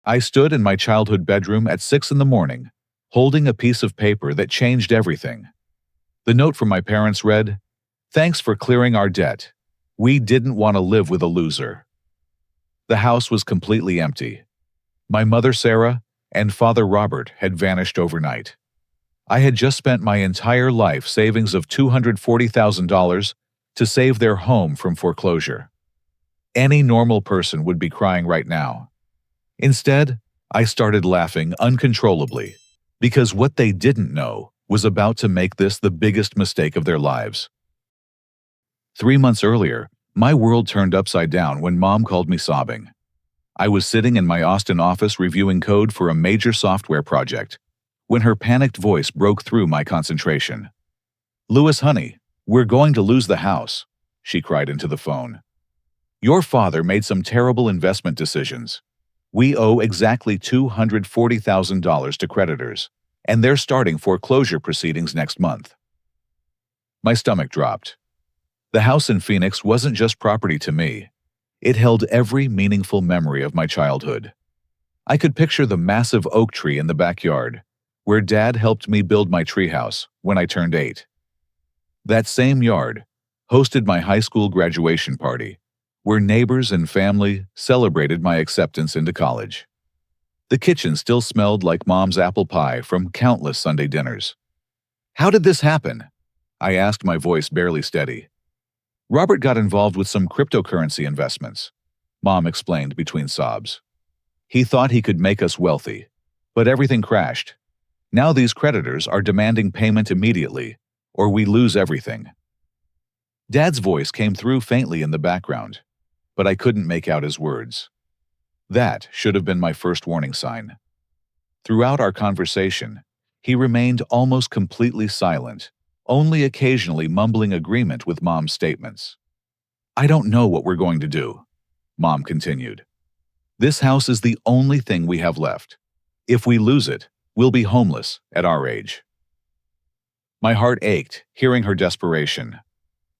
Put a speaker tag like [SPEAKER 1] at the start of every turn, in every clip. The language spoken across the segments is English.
[SPEAKER 1] I stood in my childhood bedroom at 6 in the morning, holding a piece of paper that changed everything. The note from my parents read, "Thanks for clearing our debt. We didn't want to live with a loser." The house was completely empty. My mother, Sarah, and father, Robert, had vanished overnight. I had just spent my entire life savings of $240,000 to save their home from foreclosure. Any normal person would be crying right now. Instead, I started laughing uncontrollably, because what they didn't know was about to make this the biggest mistake of their lives. 3 months earlier, my world turned upside down when Mom called me sobbing. I was sitting in my Austin office reviewing code for a major software project when her panicked voice broke through my concentration. "Louis, honey, we're going to lose the house," she cried into the phone. "Your father made some terrible investment decisions. We owe exactly $240,000 to creditors, and they're starting foreclosure proceedings next month." My stomach dropped. The house in Phoenix wasn't just property to me. It held every meaningful memory of my childhood. I could picture the massive oak tree in the backyard, where Dad helped me build my treehouse when I turned 8. That same yard hosted my high school graduation party, where neighbors and family celebrated my acceptance into college. The kitchen still smelled like Mom's apple pie from countless Sunday dinners. "How did this happen?" I asked, my voice barely steady. "Robert got involved with some cryptocurrency investments," Mom explained between sobs. "He thought he could make us wealthy, but everything crashed. Now these creditors are demanding payment immediately, or we lose everything." Dad's voice came through faintly in the background, but I couldn't make out his words. That should have been my first warning sign. Throughout our conversation, he remained almost completely silent, only occasionally mumbling agreement with Mom's statements. "I don't know what we're going to do," Mom continued. "This house is the only thing we have left. If we lose it, we'll be homeless at our age." My heart ached, hearing her desperation.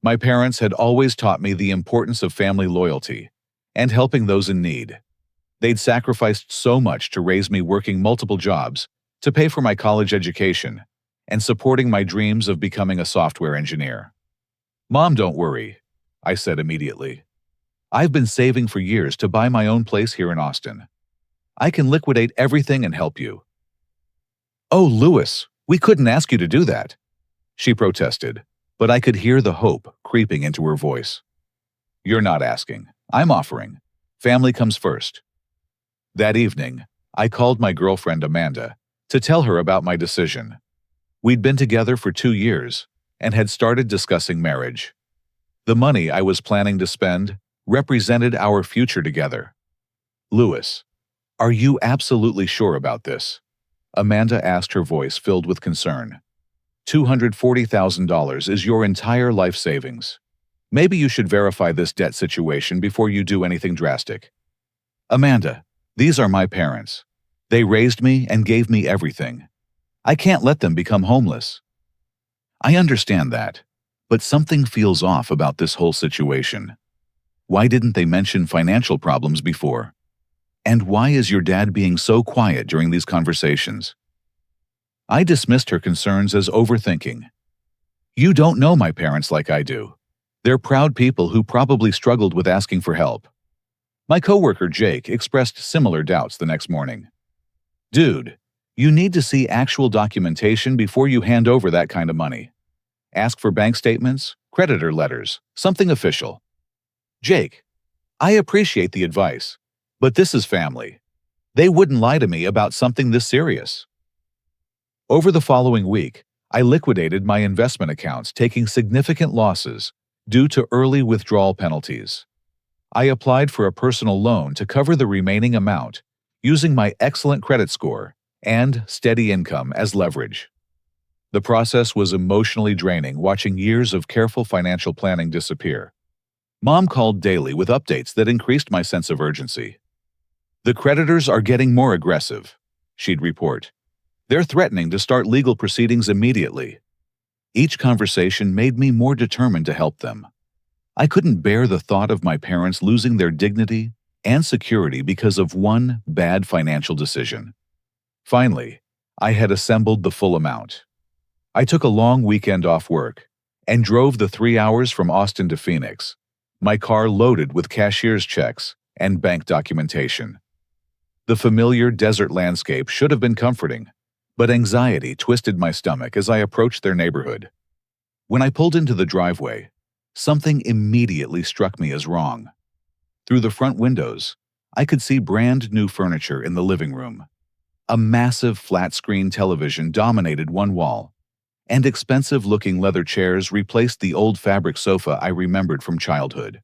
[SPEAKER 1] My parents had always taught me the importance of family loyalty and helping those in need. They'd sacrificed so much to raise me, working multiple jobs, to pay for my college education, and supporting my dreams of becoming a software engineer. "Mom, don't worry," I said immediately. "I've been saving for years to buy my own place here in Austin. I can liquidate everything and help you." "Oh, Louis, we couldn't ask you to do that," she protested, but I could hear the hope creeping into her voice. "You're not asking. I'm offering. Family comes first." That evening, I called my girlfriend Amanda to tell her about my decision. We'd been together for 2 years and had started discussing marriage. The money I was planning to spend represented our future together. "Louis, are you absolutely sure about this?" Amanda asked, her voice filled with concern. $240,000 is your entire life savings. Maybe you should verify this debt situation before you do anything drastic. "Amanda, these are my parents. They raised me and gave me everything. I can't let them become homeless." "I understand that, but something feels off about this whole situation. Why didn't they mention financial problems before? And why is your dad being so quiet during these conversations?" I dismissed her concerns as overthinking. "You don't know my parents like I do. They're proud people who probably struggled with asking for help." My coworker Jake expressed similar doubts the next morning. "Dude, you need to see actual documentation before you hand over that kind of money. Ask for bank statements, creditor letters, something official." "Jake, I appreciate the advice, but this is family. They wouldn't lie to me about something this serious." Over the following week, I liquidated my investment accounts, taking significant losses due to early withdrawal penalties. I applied for a personal loan to cover the remaining amount, using my excellent credit score and steady income as leverage. The process was emotionally draining, watching years of careful financial planning disappear. Mom called daily with updates that increased my sense of urgency. "The creditors are getting more aggressive," she'd report. "They're threatening to start legal proceedings immediately." Each conversation made me more determined to help them. I couldn't bear the thought of my parents losing their dignity and security because of one bad financial decision. Finally, I had assembled the full amount. I took a long weekend off work and drove the 3 hours from Austin to Phoenix, my car loaded with cashier's checks and bank documentation. The familiar desert landscape should have been comforting, but anxiety twisted my stomach as I approached their neighborhood. When I pulled into the driveway, something immediately struck me as wrong. Through the front windows, I could see brand new furniture in the living room. A massive flat-screen television dominated one wall, and expensive-looking leather chairs replaced the old fabric sofa I remembered from childhood.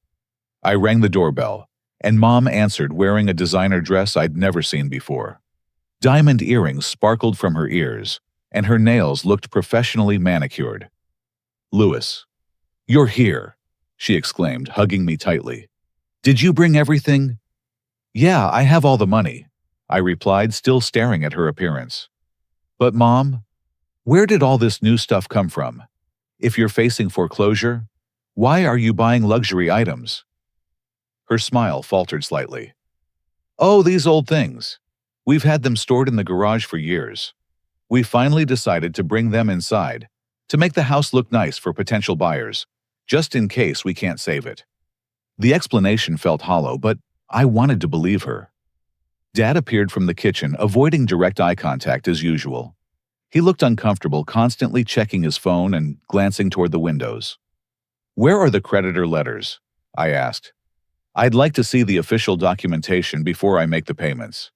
[SPEAKER 1] I rang the doorbell, and Mom answered wearing a designer dress I'd never seen before. Diamond earrings sparkled from her ears, and her nails looked professionally manicured. "Louis, you're here," she exclaimed, hugging me tightly. "Did you bring everything?" "Yeah, I have all the money," I replied, still staring at her appearance. "But Mom, where did all this new stuff come from? If you're facing foreclosure, why are you buying luxury items?" Her smile faltered slightly. "Oh, these old things. We've had them stored in the garage for years. We finally decided to bring them inside to make the house look nice for potential buyers, just in case we can't save it." The explanation felt hollow, but I wanted to believe her. Dad appeared from the kitchen, avoiding direct eye contact as usual. He looked uncomfortable, constantly checking his phone and glancing toward the windows. "Where are the creditor letters?" I asked. "I'd like to see the official documentation before I make the payments."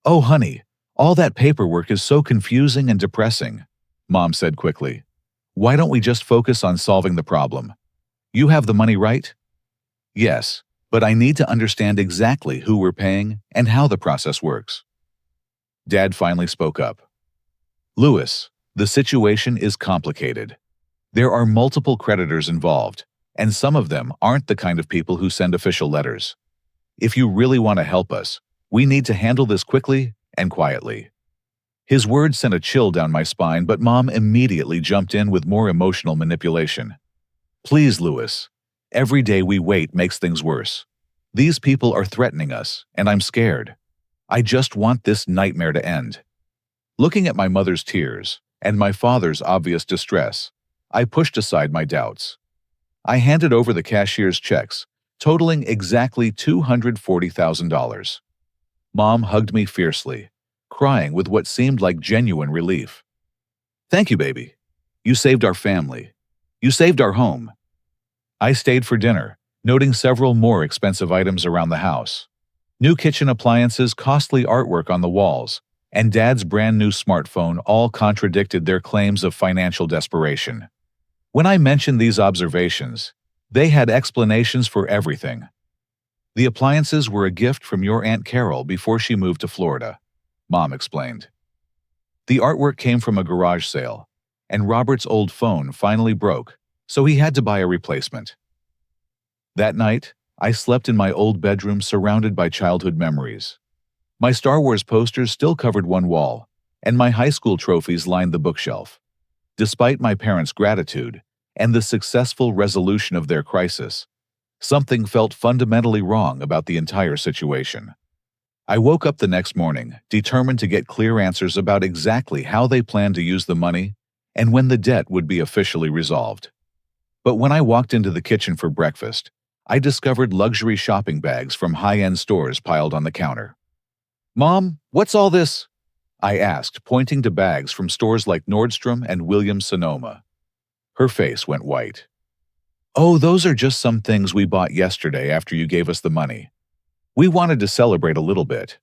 [SPEAKER 1] "Oh, honey, all that paperwork is so confusing and depressing," Mom said quickly. "Why don't we just focus on solving the problem? You have the money, right?" "Yes, but I need to understand exactly who we're paying and how the process works." Dad finally spoke up. "Louis, the situation is complicated. There are multiple creditors involved, and some of them aren't the kind of people who send official letters. If you really want to help us, we need to handle this quickly and quietly." His words sent a chill down my spine, but Mom immediately jumped in with more emotional manipulation. "Please, Louis, every day we wait makes things worse. These people are threatening us, and I'm scared. I just want this nightmare to end." Looking at my mother's tears and my father's obvious distress, I pushed aside my doubts. I handed over the cashier's checks, totaling exactly $240,000. Mom hugged me fiercely, crying with what seemed like genuine relief. "Thank you, baby. You saved our family. You saved our home." I stayed for dinner, noting several more expensive items around the house. New kitchen appliances, costly artwork on the walls, and Dad's brand new smartphone all contradicted their claims of financial desperation. When I mentioned these observations, they had explanations for everything. "The appliances were a gift from your Aunt Carol before she moved to Florida," Mom explained. "The artwork came from a garage sale, and Robert's old phone finally broke, so he had to buy a replacement." That night, I slept in my old bedroom surrounded by childhood memories. My Star Wars posters still covered one wall, and my high school trophies lined the bookshelf. Despite my parents' gratitude and the successful resolution of their crisis, something felt fundamentally wrong about the entire situation. I woke up the next morning, determined to get clear answers about exactly how they planned to use the money and when the debt would be officially resolved. But when I walked into the kitchen for breakfast, I discovered luxury shopping bags from high-end stores piled on the counter. "Mom, what's all this?" I asked, pointing to bags from stores like Nordstrom and Williams-Sonoma. Her face went white. "Oh, those are just some things we bought yesterday after you gave us the money. We wanted to celebrate a little bit."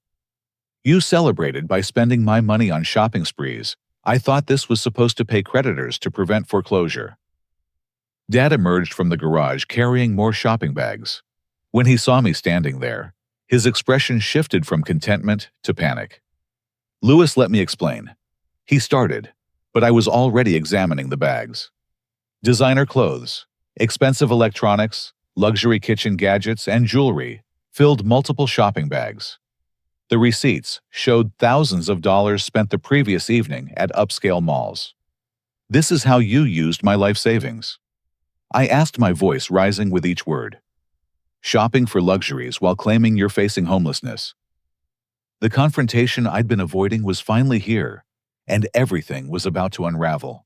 [SPEAKER 1] "You celebrated by spending my money on shopping sprees. I thought this was supposed to pay creditors to prevent foreclosure." Dad emerged from the garage carrying more shopping bags. When he saw me standing there, his expression shifted from contentment to panic. "Louis, let me explain." He started, but I was already examining the bags. Designer clothes, expensive electronics, luxury kitchen gadgets, and jewelry filled multiple shopping bags. The receipts showed thousands of dollars spent the previous evening at upscale malls. "This is how you used my life savings." I asked, my voice rising with each word. shopping for luxuries while claiming you're facing homelessness. The confrontation I'd been avoiding was finally here, and everything was about to unravel.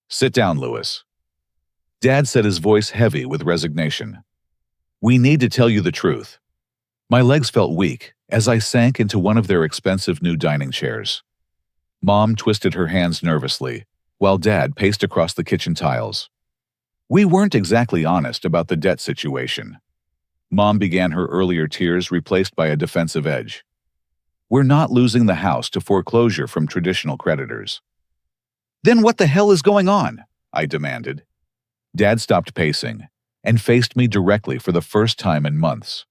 [SPEAKER 1] "Sit down, Lewis." Dad said, his voice heavy with resignation. "We need to tell you the truth." My legs felt weak as I sank into one of their expensive new dining chairs. Mom twisted her hands nervously, while Dad paced across the kitchen tiles. "We weren't exactly honest about the debt situation." Mom began, her earlier tears replaced by a defensive edge. "We're not losing the house to foreclosure from traditional creditors." "Then what the hell is going on?" I demanded. Dad stopped pacing and faced me directly for the first time in months.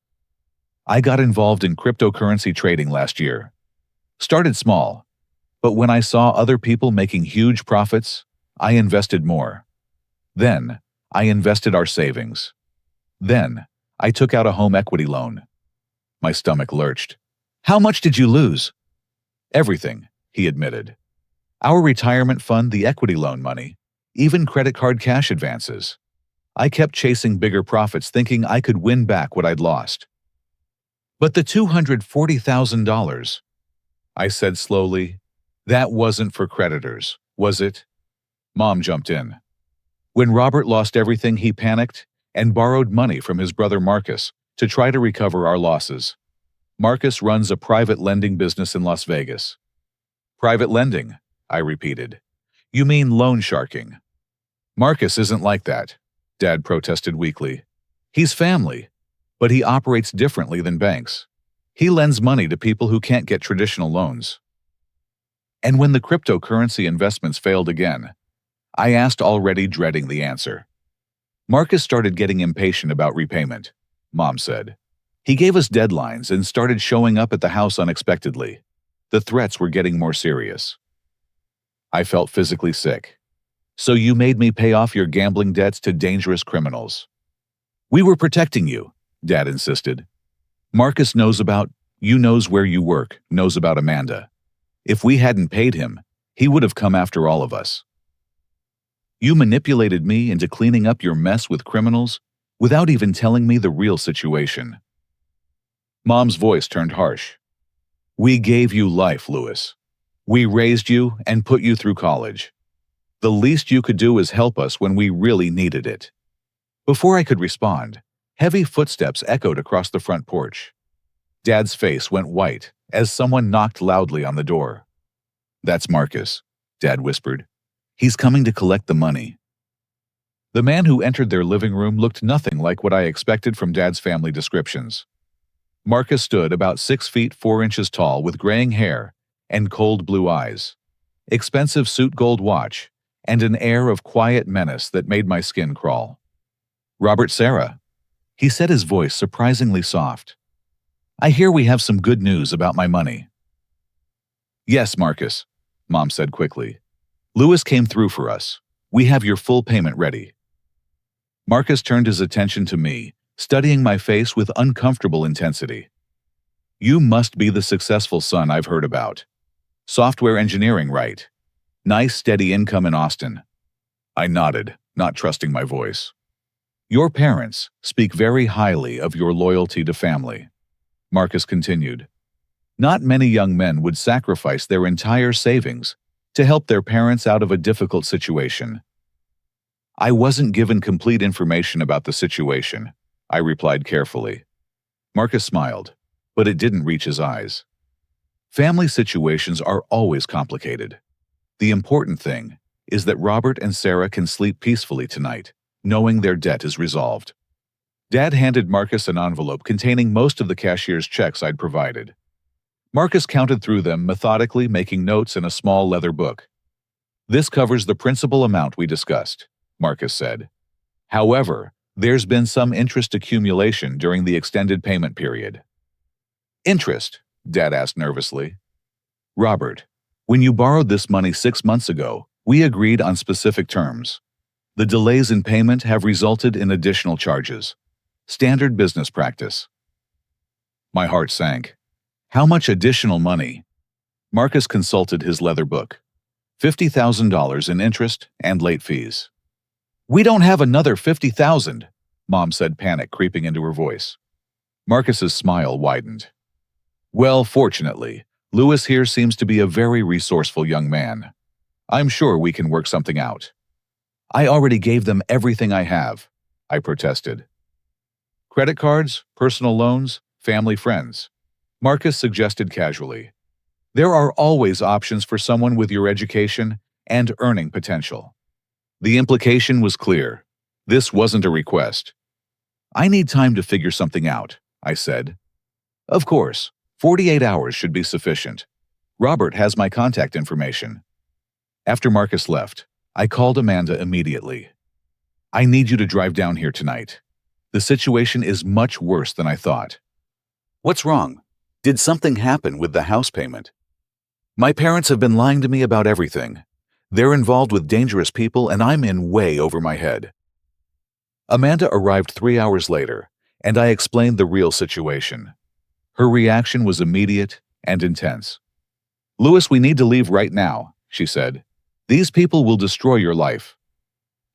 [SPEAKER 1] "I got involved in cryptocurrency trading last year. Started small, but when I saw other people making huge profits, I invested more. Then, I invested our savings. Then, I took out a home equity loan." My stomach lurched. "How much did you lose?" "Everything," he admitted. "Our retirement fund, the equity loan money, even credit card cash advances. I kept chasing bigger profits thinking I could win back what I'd lost." "But the $240,000, I said slowly, "that wasn't for creditors, was it?" Mom jumped in. "When Robert lost everything, he panicked and borrowed money from his brother Marcus to try to recover our losses. Marcus runs a private lending business in Las Vegas." "Private lending," I repeated. "You mean loan sharking?" "Marcus isn't like that," Dad protested weakly. "He's family, but he operates differently than banks. He lends money to people who can't get traditional loans." And when the cryptocurrency investments failed again, I asked, already dreading the answer. "Marcus started getting impatient about repayment," Mom said. "He gave us deadlines and started showing up at the house unexpectedly. The threats were getting more serious." I felt physically sick. "So you made me pay off your gambling debts to dangerous criminals?" "We were protecting you," Dad insisted. "Marcus knows where you work, knows about Amanda. If we hadn't paid him, he would have come after all of us. You manipulated me into cleaning up your mess with criminals without even telling me the real situation." Mom's voice turned harsh. "We gave you life, Lewis. We raised you and put you through college. The least you could do is help us when we really needed it." Before I could respond, heavy footsteps echoed across the front porch. Dad's face went white as someone knocked loudly on the door. "That's Marcus," Dad whispered. "He's coming to collect the money." The man who entered their living room looked nothing like what I expected from Dad's family descriptions. Marcus stood about 6 feet 4 inches tall with graying hair and cold blue eyes, expensive suit gold watch, and an air of quiet menace that made my skin crawl. "Robert, Sarah," he said, his voice surprisingly soft. "I hear we have some good news about my money." "Yes, Marcus," Mom said quickly. "Lewis came through for us. We have your full payment ready." Marcus turned his attention to me, studying my face with uncomfortable intensity. "You must be the successful son I've heard about. Software engineering, right? Nice steady income in Austin." I nodded, not trusting my voice. "Your parents speak very highly of your loyalty to family," Marcus continued. "Not many young men would sacrifice their entire savings to help their parents out of a difficult situation." "I wasn't given complete information about the situation," I replied carefully. Marcus smiled, but it didn't reach his eyes. "Family situations are always complicated. The important thing is that Robert and Sarah can sleep peacefully tonight, knowing their debt is resolved." Dad handed Marcus an envelope containing most of the cashier's checks I'd provided. Marcus counted through them methodically, making notes in a small leather book. "This covers the principal amount we discussed," Marcus said. "However, there's been some interest accumulation during the extended payment period." "Interest?" Dad asked nervously. "Robert, when you borrowed this money 6 months ago, we agreed on specific terms. The delays in payment have resulted in additional charges. Standard business practice." My heart sank. "How much additional money?" Marcus consulted his leather book. $50,000 in interest and late fees." "We don't have another $50,000, Mom said, panic creeping into her voice. Marcus's smile widened. Well, fortunately, Lewis here seems to be a very resourceful young man. I'm sure we can work something out. I already gave them everything I have, I protested. Credit cards, personal loans, family friends, Marcus suggested casually. There are always options for someone with your education and earning potential. The implication was clear. This wasn't a request. I need time to figure something out, I said. Of course, 48 hours should be sufficient. Robert has my contact information. After Marcus left, I called Amanda immediately. I need you to drive down here tonight. The situation is much worse than I thought. What's wrong? Did something happen with the house payment? My parents have been lying to me about everything. They're involved with dangerous people and I'm in way over my head. Amanda arrived 3 hours later, and I explained the real situation. Her reaction was immediate and intense. Lewis, we need to leave right now, she said. These people will destroy your life.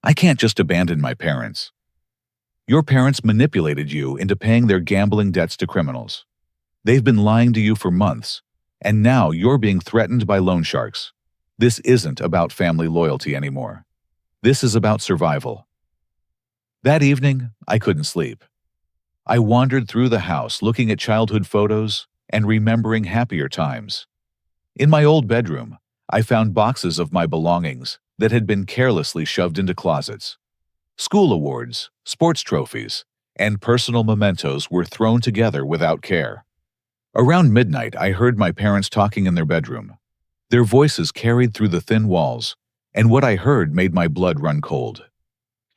[SPEAKER 1] I can't just abandon my parents. Your parents manipulated you into paying their gambling debts to criminals. They've been lying to you for months, and now you're being threatened by loan sharks. This isn't about family loyalty anymore. This is about survival. That evening, I couldn't sleep. I wandered through the house looking at childhood photos and remembering happier times. In my old bedroom, I found boxes of my belongings that had been carelessly shoved into closets. School awards, sports trophies, and personal mementos were thrown together without care. Around midnight, I heard my parents talking in their bedroom. Their voices carried through the thin walls, and what I heard made my blood run cold.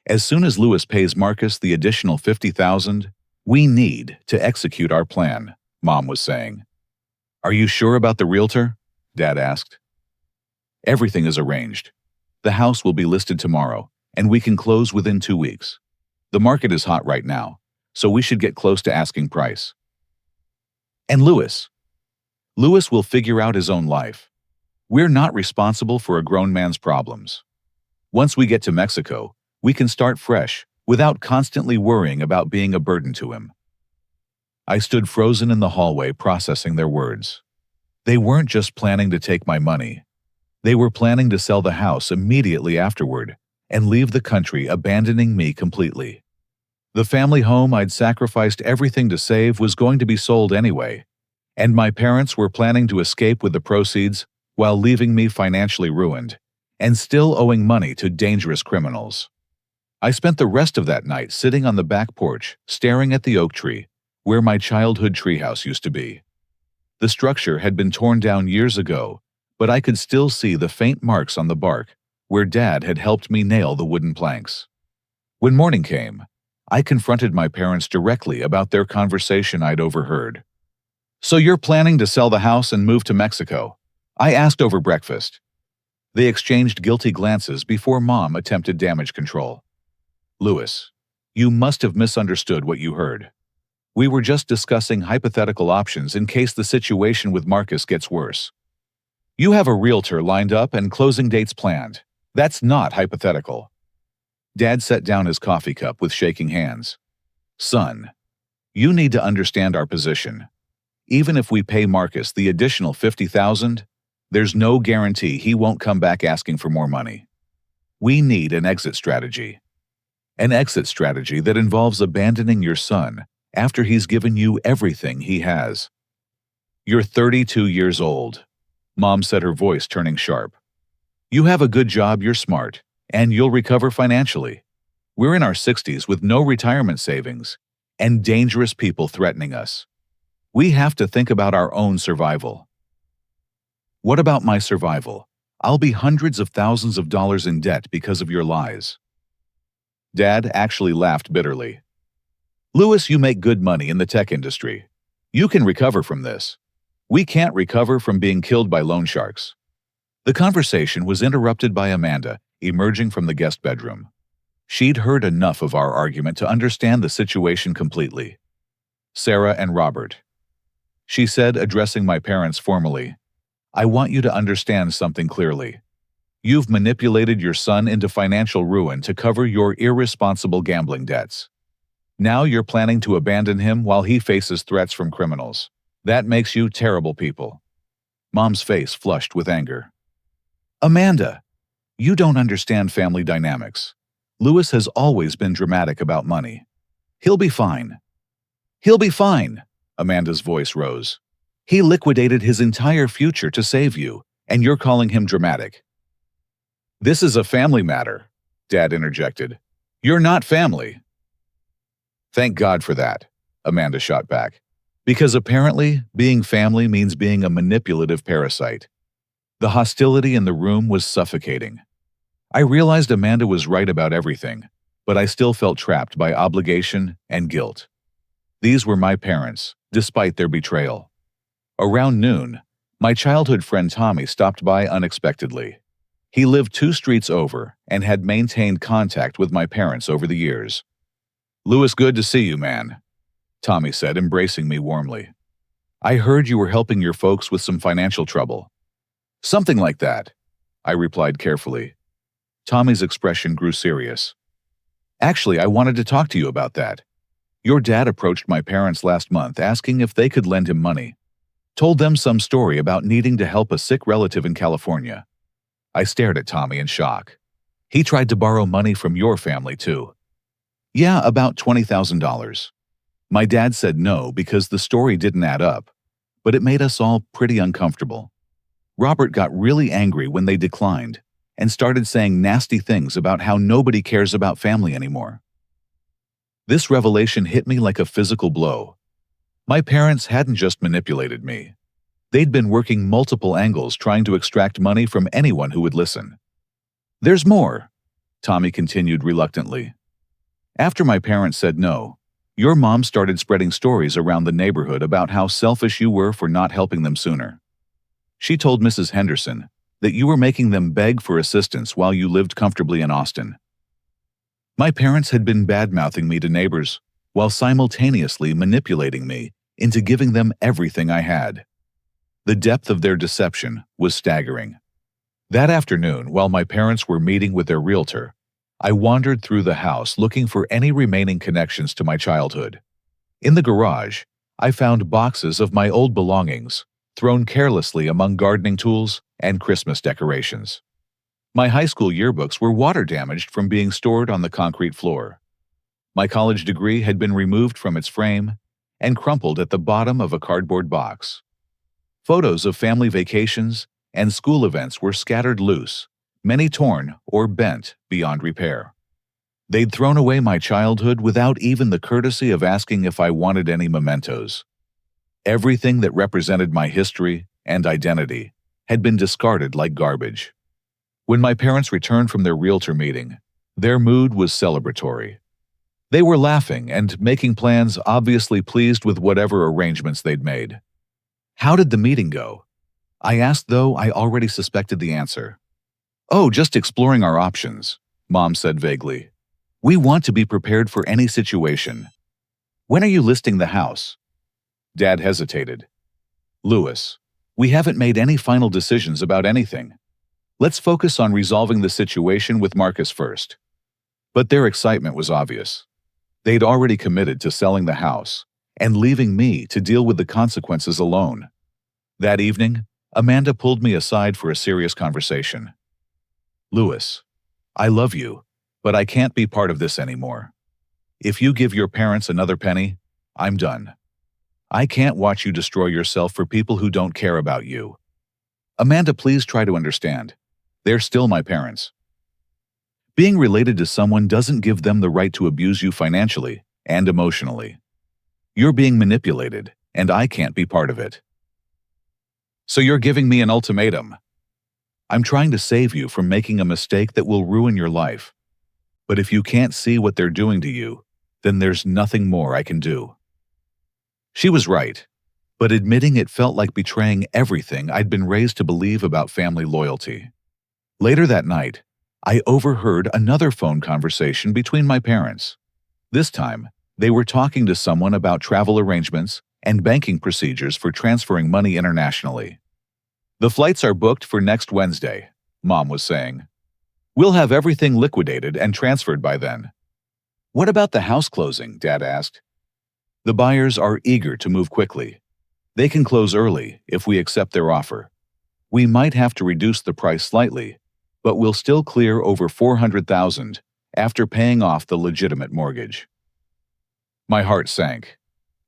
[SPEAKER 1] As soon as Lewis pays Marcus the additional $50,000, we need to execute our plan, Mom was saying. Are you sure about the realtor? Dad asked. Everything is arranged. The house will be listed tomorrow, and we can close within 2 weeks. The market is hot right now, so we should get close to asking price. And Lewis? Lewis will figure out his own life. We're not responsible for a grown man's problems. Once we get to Mexico, we can start fresh without constantly worrying about being a burden to him. I stood frozen in the hallway processing their words. They weren't just planning to take my money. They were planning to sell the house immediately afterward and leave the country, abandoning me completely. The family home I'd sacrificed everything to save was going to be sold anyway, and my parents were planning to escape with the proceeds while leaving me financially ruined and still owing money to dangerous criminals. I spent the rest of that night sitting on the back porch, staring at the oak tree, where my childhood treehouse used to be. The structure had been torn down years ago, but I could still see the faint marks on the bark, where Dad had helped me nail the wooden planks. When morning came, I confronted my parents directly about their conversation I'd overheard. So you're planning to sell the house and move to Mexico? I asked over breakfast. They exchanged guilty glances before Mom attempted damage control. Lewis, you must have misunderstood what you heard. We were just discussing hypothetical options in case the situation with Marcus gets worse. You have a realtor lined up and closing dates planned. That's not hypothetical. Dad set down his coffee cup with shaking hands. Son, you need to understand our position. Even if we pay Marcus the additional $50,000, there's no guarantee he won't come back asking for more money. We need an exit strategy. An exit strategy that involves abandoning your son after he's given you everything he has. You're 32 years old, Mom said, her voice turning sharp. You have a good job, you're smart, and you'll recover financially. We're in our 60s with no retirement savings and dangerous people threatening us. We have to think about our own survival. What about my survival? I'll be hundreds of thousands of dollars in debt because of your lies. Dad actually laughed bitterly. Lewis, you make good money in the tech industry. You can recover from this. We can't recover from being killed by loan sharks. The conversation was interrupted by Amanda, emerging from the guest bedroom. She'd heard enough of our argument to understand the situation completely. Sarah and Robert, she said, addressing my parents formally, I want you to understand something clearly. You've manipulated your son into financial ruin to cover your irresponsible gambling debts. Now you're planning to abandon him while he faces threats from criminals. That makes you terrible people." Mom's face flushed with anger. "Amanda, you don't understand family dynamics. Louis has always been dramatic about money. He'll be fine." "He'll be fine," Amanda's voice rose. "He liquidated his entire future to save you, and you're calling him dramatic." "This is a family matter," Dad interjected. "You're not family." "Thank God for that," Amanda shot back. "Because apparently, being family means being a manipulative parasite." The hostility in the room was suffocating. I realized Amanda was right about everything, but I still felt trapped by obligation and guilt. These were my parents, despite their betrayal. Around noon, my childhood friend Tommy stopped by unexpectedly. He lived 2 streets over and had maintained contact with my parents over the years. "Louis, good to see you, man," Tommy said, embracing me warmly. "I heard you were helping your folks with some financial trouble." "Something like that," I replied carefully. Tommy's expression grew serious. "Actually, I wanted to talk to you about that. Your dad approached my parents last month asking if they could lend him money. Told them some story about needing to help a sick relative in California." I stared at Tommy in shock. "He tried to borrow money from your family, too." "Yeah, about $20,000. My dad said no because the story didn't add up, but it made us all pretty uncomfortable. Robert got really angry when they declined and started saying nasty things about how nobody cares about family anymore." This revelation hit me like a physical blow. My parents hadn't just manipulated me. They'd been working multiple angles trying to extract money from anyone who would listen. "There's more," Tommy continued reluctantly. "After my parents said no, your mom started spreading stories around the neighborhood about how selfish you were for not helping them sooner. She told Mrs. Henderson that you were making them beg for assistance while you lived comfortably in Austin." My parents had been bad-mouthing me to neighbors while simultaneously manipulating me into giving them everything I had. The depth of their deception was staggering. That afternoon, while my parents were meeting with their realtor, I wandered through the house looking for any remaining connections to my childhood. In the garage, I found boxes of my old belongings, thrown carelessly among gardening tools and Christmas decorations. My high school yearbooks were water-damaged from being stored on the concrete floor. My college degree had been removed from its frame and crumpled at the bottom of a cardboard box. Photos of family vacations and school events were scattered loose, many torn or bent beyond repair. They'd thrown away my childhood without even the courtesy of asking if I wanted any mementos. Everything that represented my history and identity had been discarded like garbage. When my parents returned from their realtor meeting, their mood was celebratory. They were laughing and making plans, obviously pleased with whatever arrangements they'd made. "How did the meeting go?" I asked, though I already suspected the answer. "Oh, just exploring our options," Mom said vaguely. "We want to be prepared for any situation. When are you listing the house?" Dad hesitated. "Louis, we haven't made any final decisions about anything. Let's focus on resolving the situation with Marcus first." But their excitement was obvious. They'd already committed to selling the house and leaving me to deal with the consequences alone. That evening, Amanda pulled me aside for a serious conversation. "Louis, I love you, but I can't be part of this anymore. If you give your parents another penny, I'm done. I can't watch you destroy yourself for people who don't care about you. Amanda, please try to understand. They're still my parents. Being related to someone doesn't give them the right to abuse you financially and emotionally. You're being manipulated, and I can't be part of it." "So you're giving me an ultimatum?" "I'm trying to save you from making a mistake that will ruin your life. But if you can't see what they're doing to you, then there's nothing more I can do." She was right, but admitting it felt like betraying everything I'd been raised to believe about family loyalty. Later that night, I overheard another phone conversation between my parents. This time, they were talking to someone about travel arrangements and banking procedures for transferring money internationally. "The flights are booked for next Wednesday," Mom was saying. "We'll have everything liquidated and transferred by then." What about the house closing? Dad asked. The buyers are eager to move quickly. They can close early if we accept their offer. We might have to reduce the price slightly, but we'll still clear over $400,000 after paying off the legitimate mortgage. My heart sank.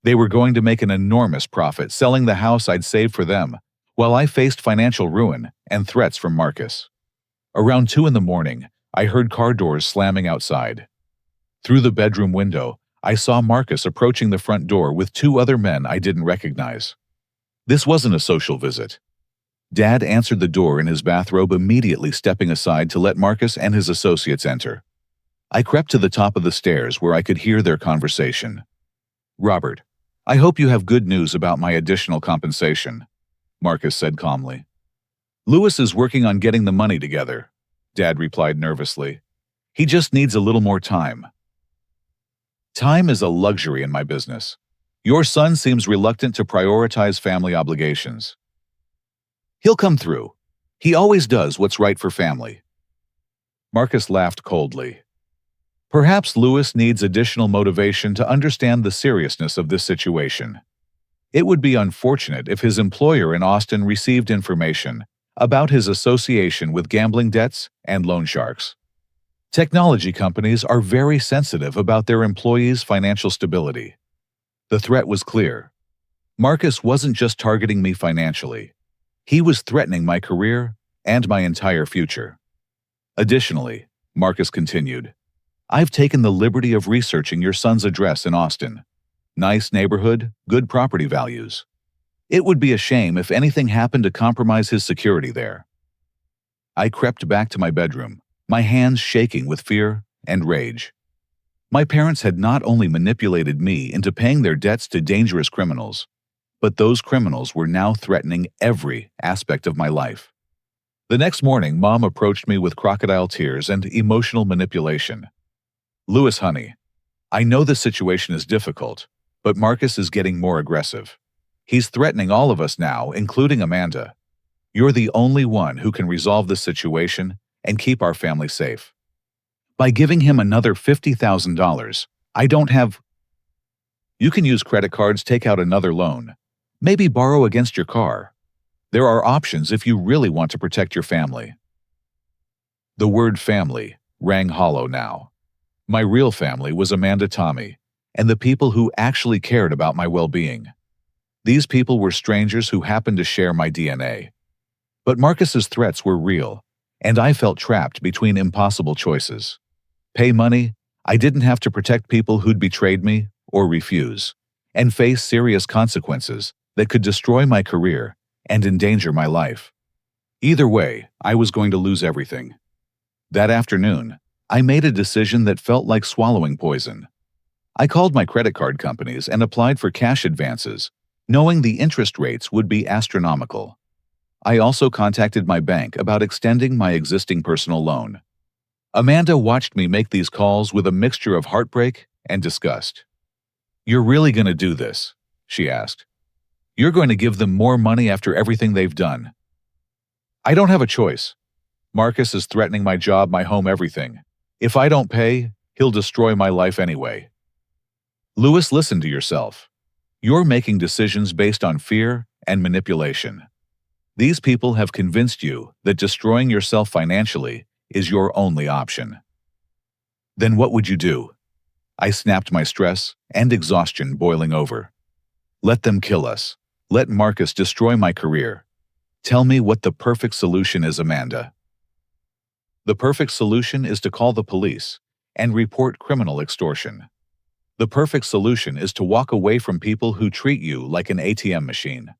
[SPEAKER 1] They were going to make an enormous profit selling the house I'd saved for them, while I faced financial ruin and threats from Marcus. Around 2 in the morning, I heard car doors slamming outside. Through the bedroom window, I saw Marcus approaching the front door with 2 other men I didn't recognize. This wasn't a social visit. Dad answered the door in his bathrobe, immediately stepping aside to let Marcus and his associates enter. I crept to the top of the stairs where I could hear their conversation. "Robert, I hope you have good news about my additional compensation," Marcus said calmly. "Louis is working on getting the money together," Dad replied nervously. "He just needs a little more time." Time is a luxury in my business. Your son seems reluctant to prioritize family obligations. He'll come through. He always does what's right for family. Marcus laughed coldly. Perhaps Louis needs additional motivation to understand the seriousness of this situation. It would be unfortunate if his employer in Austin received information about his association with gambling debts and loan sharks. Technology companies are very sensitive about their employees' financial stability. The threat was clear. Marcus wasn't just targeting me financially. He was threatening my career and my entire future. Additionally, Marcus continued, I've taken the liberty of researching your son's address in Austin. Nice neighborhood, good property values. It would be a shame if anything happened to compromise his security there. I crept back to my bedroom, my hands shaking with fear and rage. My parents had not only manipulated me into paying their debts to dangerous criminals, but those criminals were now threatening every aspect of my life. The next morning, Mom approached me with crocodile tears and emotional manipulation. Louis, honey, I know the situation is difficult, but Marcus is getting more aggressive. He's threatening all of us now, including Amanda. You're the only one who can resolve this situation and keep our family safe. By giving him another $50,000, I don't have... You can use credit cards, take out another loan, maybe borrow against your car. There are options if you really want to protect your family. The word family rang hollow now. My real family was Amanda, Tommy, and the people who actually cared about my well-being. These people were strangers who happened to share my DNA. But Marcus's threats were real, and I felt trapped between impossible choices. Pay money, I didn't have to protect people who'd betrayed me, or refuse, and face serious consequences that could destroy my career and endanger my life. Either way, I was going to lose everything. That afternoon, I made a decision that felt like swallowing poison. I called my credit card companies and applied for cash advances, knowing the interest rates would be astronomical. I also contacted my bank about extending my existing personal loan. Amanda watched me make these calls with a mixture of heartbreak and disgust. "You're really going to do this?" she asked. "You're going to give them more money after everything they've done?" "I don't have a choice. Marcus is threatening my job, my home, everything. If I don't pay, he'll destroy my life anyway." Louis, listen to yourself. You're making decisions based on fear and manipulation. These people have convinced you that destroying yourself financially is your only option. Then what would you do? I snapped, my stress and exhaustion boiling over. Let them kill us. Let Marcus destroy my career. Tell me what the perfect solution is, Amanda. The perfect solution is to call the police and report criminal extortion. The perfect solution is to walk away from people who treat you like an ATM machine.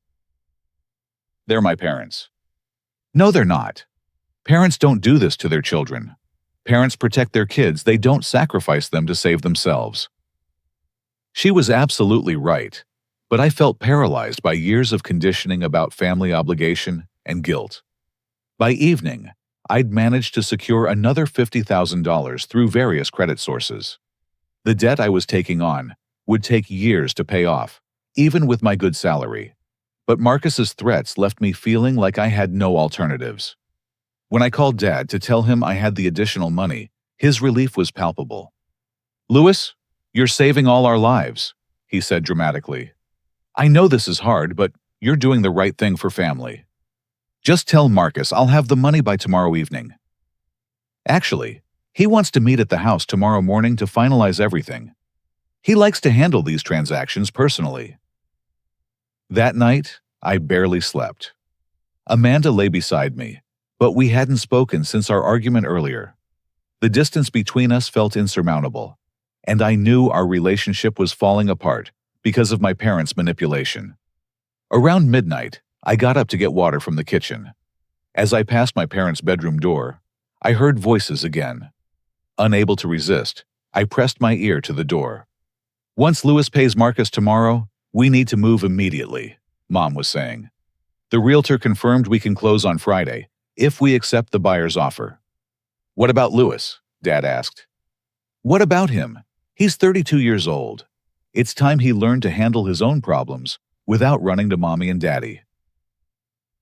[SPEAKER 1] They're my parents. No, they're not. Parents don't do this to their children. Parents protect their kids. They don't sacrifice them to save themselves. She was absolutely right, but I felt paralyzed by years of conditioning about family obligation and guilt. By evening, I'd managed to secure another $50,000 through various credit sources. The debt I was taking on would take years to pay off, even with my good salary. But Marcus's threats left me feeling like I had no alternatives. When I called Dad to tell him I had the additional money, his relief was palpable. "Louis, you're saving all our lives," he said dramatically. "I know this is hard, but you're doing the right thing for family. Just tell Marcus I'll have the money by tomorrow evening." Actually, he wants to meet at the house tomorrow morning to finalize everything. He likes to handle these transactions personally. That night, I barely slept. Amanda lay beside me, but we hadn't spoken since our argument earlier. The distance between us felt insurmountable, and I knew our relationship was falling apart because of my parents' manipulation. Around midnight, I got up to get water from the kitchen. As I passed my parents' bedroom door, I heard voices again. Unable to resist, I pressed my ear to the door. "Once Louis pays Marcus tomorrow, we need to move immediately," Mom was saying. "The realtor confirmed we can close on Friday if we accept the buyer's offer." "What about Louis?" Dad asked. "What about him? He's 32 years old. It's time he learned to handle his own problems without running to Mommy and Daddy."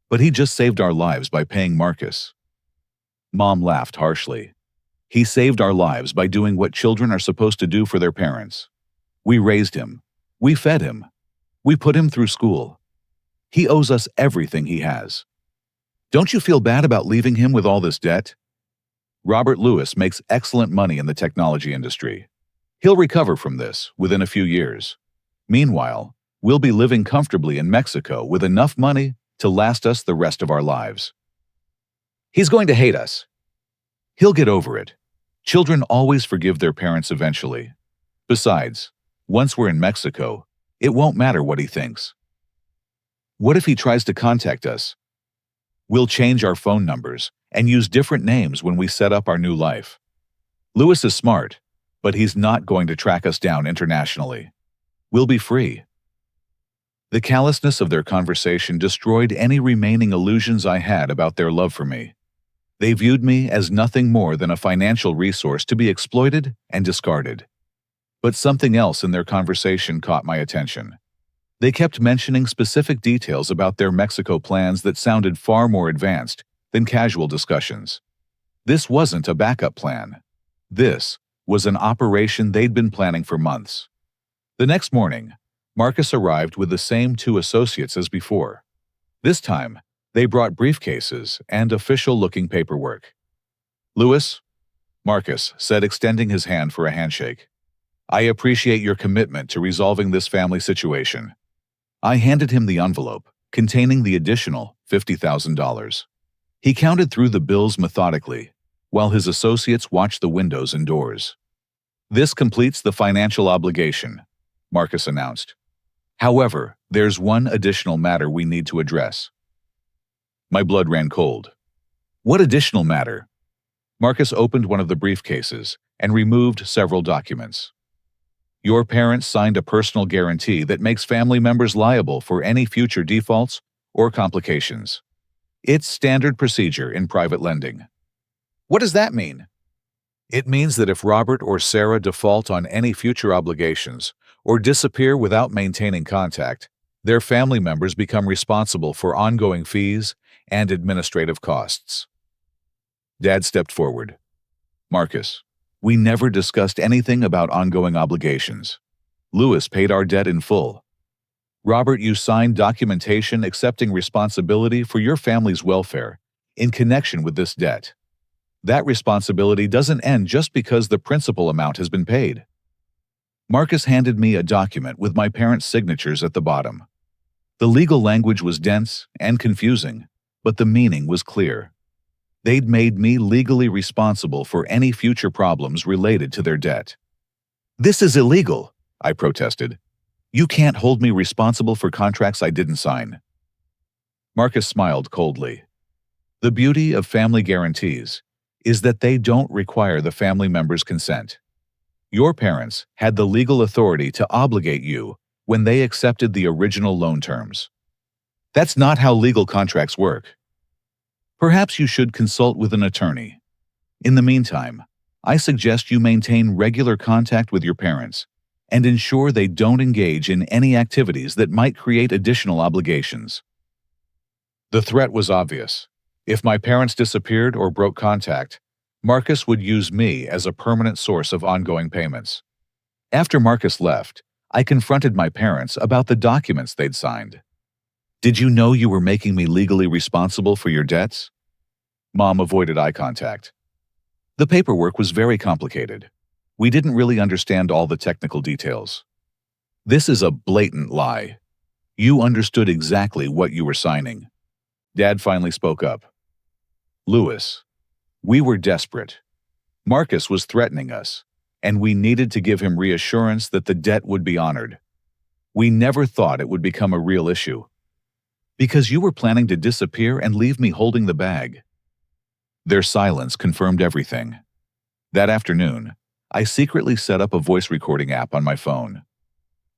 [SPEAKER 1] "But he just saved our lives by paying Marcus." Mom laughed harshly. "He saved our lives by doing what children are supposed to do for their parents. We raised him. We fed him. We put him through school. He owes us everything he has. Don't you feel bad about leaving him with all this debt? Robert Louis makes excellent money in the technology industry. He'll recover from this within a few years. Meanwhile, we'll be living comfortably in Mexico with enough money to last us the rest of our lives. He's going to hate us. He'll get over it. Children always forgive their parents eventually. Besides, once we're in Mexico, it won't matter what he thinks. What if he tries to contact us? We'll change our phone numbers and use different names when we set up our new life. Louis is smart, but he's not going to track us down internationally. We'll be free." The callousness of their conversation destroyed any remaining illusions I had about their love for me. They viewed me as nothing more than a financial resource to be exploited and discarded. But something else in their conversation caught my attention. They kept mentioning specific details about their Mexico plans that sounded far more advanced than casual discussions. This wasn't a backup plan. This was an operation they'd been planning for months. The next morning, Marcus arrived with the same two associates as before. This time, they brought briefcases and official-looking paperwork. "Louis," Marcus said, extending his hand for a handshake, "I appreciate your commitment to resolving this family situation." I handed him the envelope, containing the additional $50,000. He counted through the bills methodically, while his associates watched the windows and doors. "This completes the financial obligation," Marcus announced. "However, there's one additional matter we need to address." My blood ran cold. "What additional matter?" Marcus opened one of the briefcases and removed several documents. "Your parents signed a personal guarantee that makes family members liable for any future defaults or complications. It's standard procedure in private lending." "What does that mean?" "It means that if Robert or Sarah default on any future obligations or disappear without maintaining contact, their family members become responsible for ongoing fees and administrative costs." Dad stepped forward. "Marcus, we never discussed anything about ongoing obligations. Louis paid our debt in full. Robert, you signed documentation accepting responsibility for your family's welfare in connection with this debt. That responsibility doesn't end just because the principal amount has been paid." Marcus handed me a document with my parents' signatures at the bottom. The legal language was dense and confusing, but the meaning was clear. They'd made me legally responsible for any future problems related to their debt. "This is illegal," I protested. "You can't hold me responsible for contracts I didn't sign." Marcus smiled coldly. "The beauty of family guarantees is that they don't require the family member's consent. Your parents had the legal authority to obligate you when they accepted the original loan terms. That's not how legal contracts work. Perhaps you should consult with an attorney. In the meantime, I suggest you maintain regular contact with your parents and ensure they don't engage in any activities that might create additional obligations." The threat was obvious. If my parents disappeared or broke contact, Marcus would use me as a permanent source of ongoing payments. After Marcus left, I confronted my parents about the documents they'd signed. "Did you know you were making me legally responsible for your debts?" Mom avoided eye contact. "The paperwork was very complicated. We didn't really understand all the technical details." "This is a blatant lie. You understood exactly what you were signing." Dad finally spoke up. "Louis, we were desperate. Marcus was threatening us, and we needed to give him reassurance that the debt would be honored. We never thought it would become a real issue. Because you were planning to disappear and leave me holding the bag." Their silence confirmed everything. That afternoon, I secretly set up a voice recording app on my phone.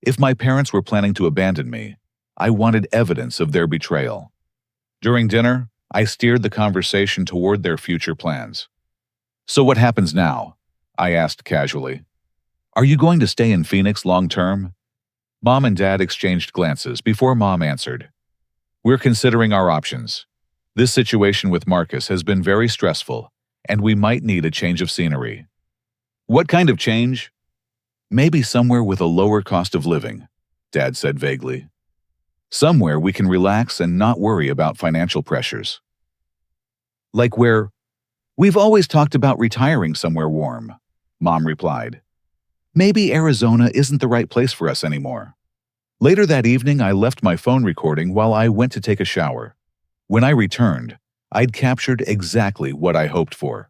[SPEAKER 1] If my parents were planning to abandon me, I wanted evidence of their betrayal. During dinner, I steered the conversation toward their future plans. "So what happens now?" I asked casually. "Are you going to stay in Phoenix long term?" Mom and Dad exchanged glances before Mom answered. "We're considering our options. This situation with Marcus has been very stressful, and we might need a change of scenery." "What kind of change?" "Maybe somewhere with a lower cost of living," Dad said vaguely. "Somewhere we can relax and not worry about financial pressures." "Like where?" "We've always talked about retiring somewhere warm," Mom replied. "Maybe Arizona isn't the right place for us anymore." Later that evening, I left my phone recording while I went to take a shower. When I returned, I'd captured exactly what I hoped for.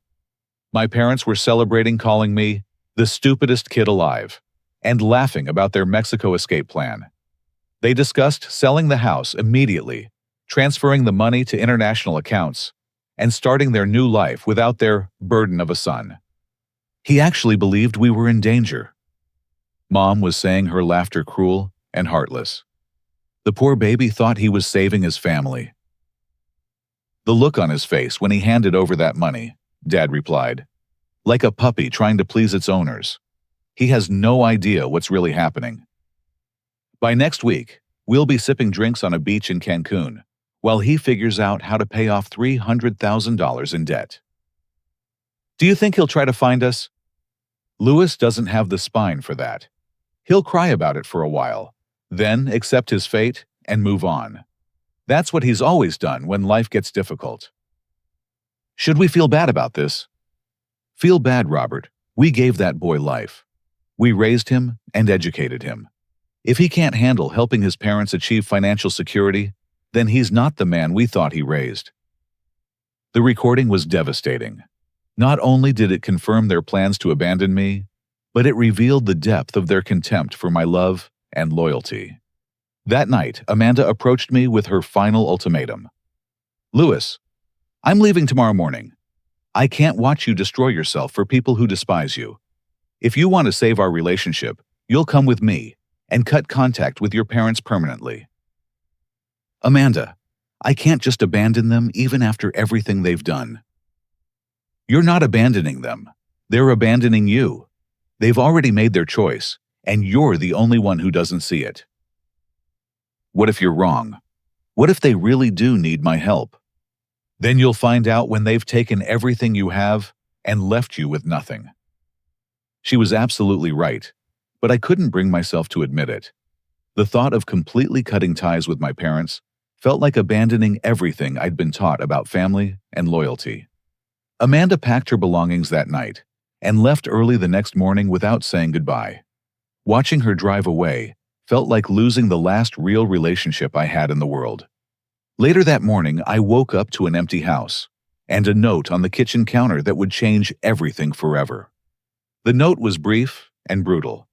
[SPEAKER 1] My parents were celebrating, calling me the stupidest kid alive, and laughing about their Mexico escape plan. They discussed selling the house immediately, transferring the money to international accounts, and starting their new life without their burden of a son. He actually believed we were in danger. Mom was saying her laughter cruel and heartless. The poor baby thought he was saving his family. "The look on his face when he handed over that money," Dad replied, "like a puppy trying to please its owners. He has no idea what's really happening." By next week, we'll be sipping drinks on a beach in Cancun, while he figures out how to pay off $300,000 in debt. "Do you think he'll try to find us?" "Louis doesn't have the spine for that. He'll cry about it for a while, then accept his fate and move on. That's what he's always done when life gets difficult." "Should we feel bad about this?" "Feel bad, Robert. We gave that boy life. We raised him and educated him. If he can't handle helping his parents achieve financial security, then he's not the man we thought he raised." The recording was devastating. Not only did it confirm their plans to abandon me, but it revealed the depth of their contempt for my love and loyalty. That night, Amanda approached me with her final ultimatum. "Louis, I'm leaving tomorrow morning. I can't watch you destroy yourself for people who despise you. If you want to save our relationship, you'll come with me and cut contact with your parents permanently." "Amanda, I can't just abandon them even after everything they've done." "You're not abandoning them. They're abandoning you. They've already made their choice, and you're the only one who doesn't see it." "What if you're wrong? What if they really do need my help?" "Then you'll find out when they've taken everything you have and left you with nothing." She was absolutely right, but I couldn't bring myself to admit it. The thought of completely cutting ties with my parents felt like abandoning everything I'd been taught about family and loyalty. Amanda packed her belongings that night and left early the next morning without saying goodbye. Watching her drive away felt like losing the last real relationship I had in the world. Later that morning, I woke up to an empty house and a note on the kitchen counter that would change everything forever. The note was brief and brutal.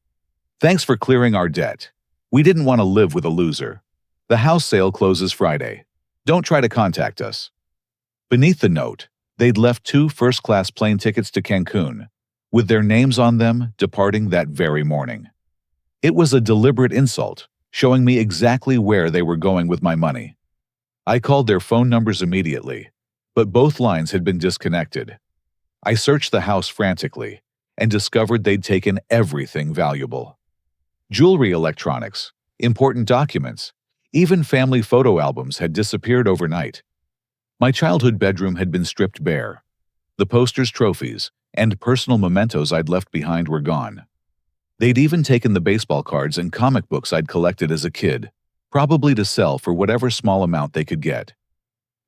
[SPEAKER 1] "Thanks for clearing our debt. We didn't want to live with a loser. The house sale closes Friday. Don't try to contact us." Beneath the note, they'd left 2 first-class plane tickets to Cancun, with their names on them departing that very morning. It was a deliberate insult, showing me exactly where they were going with my money. I called their phone numbers immediately, but both lines had been disconnected. I searched the house frantically and discovered they'd taken everything valuable. Jewelry, electronics, important documents, even family photo albums had disappeared overnight. My childhood bedroom had been stripped bare. The posters, trophies, and personal mementos I'd left behind were gone. They'd even taken the baseball cards and comic books I'd collected as a kid, probably to sell for whatever small amount they could get.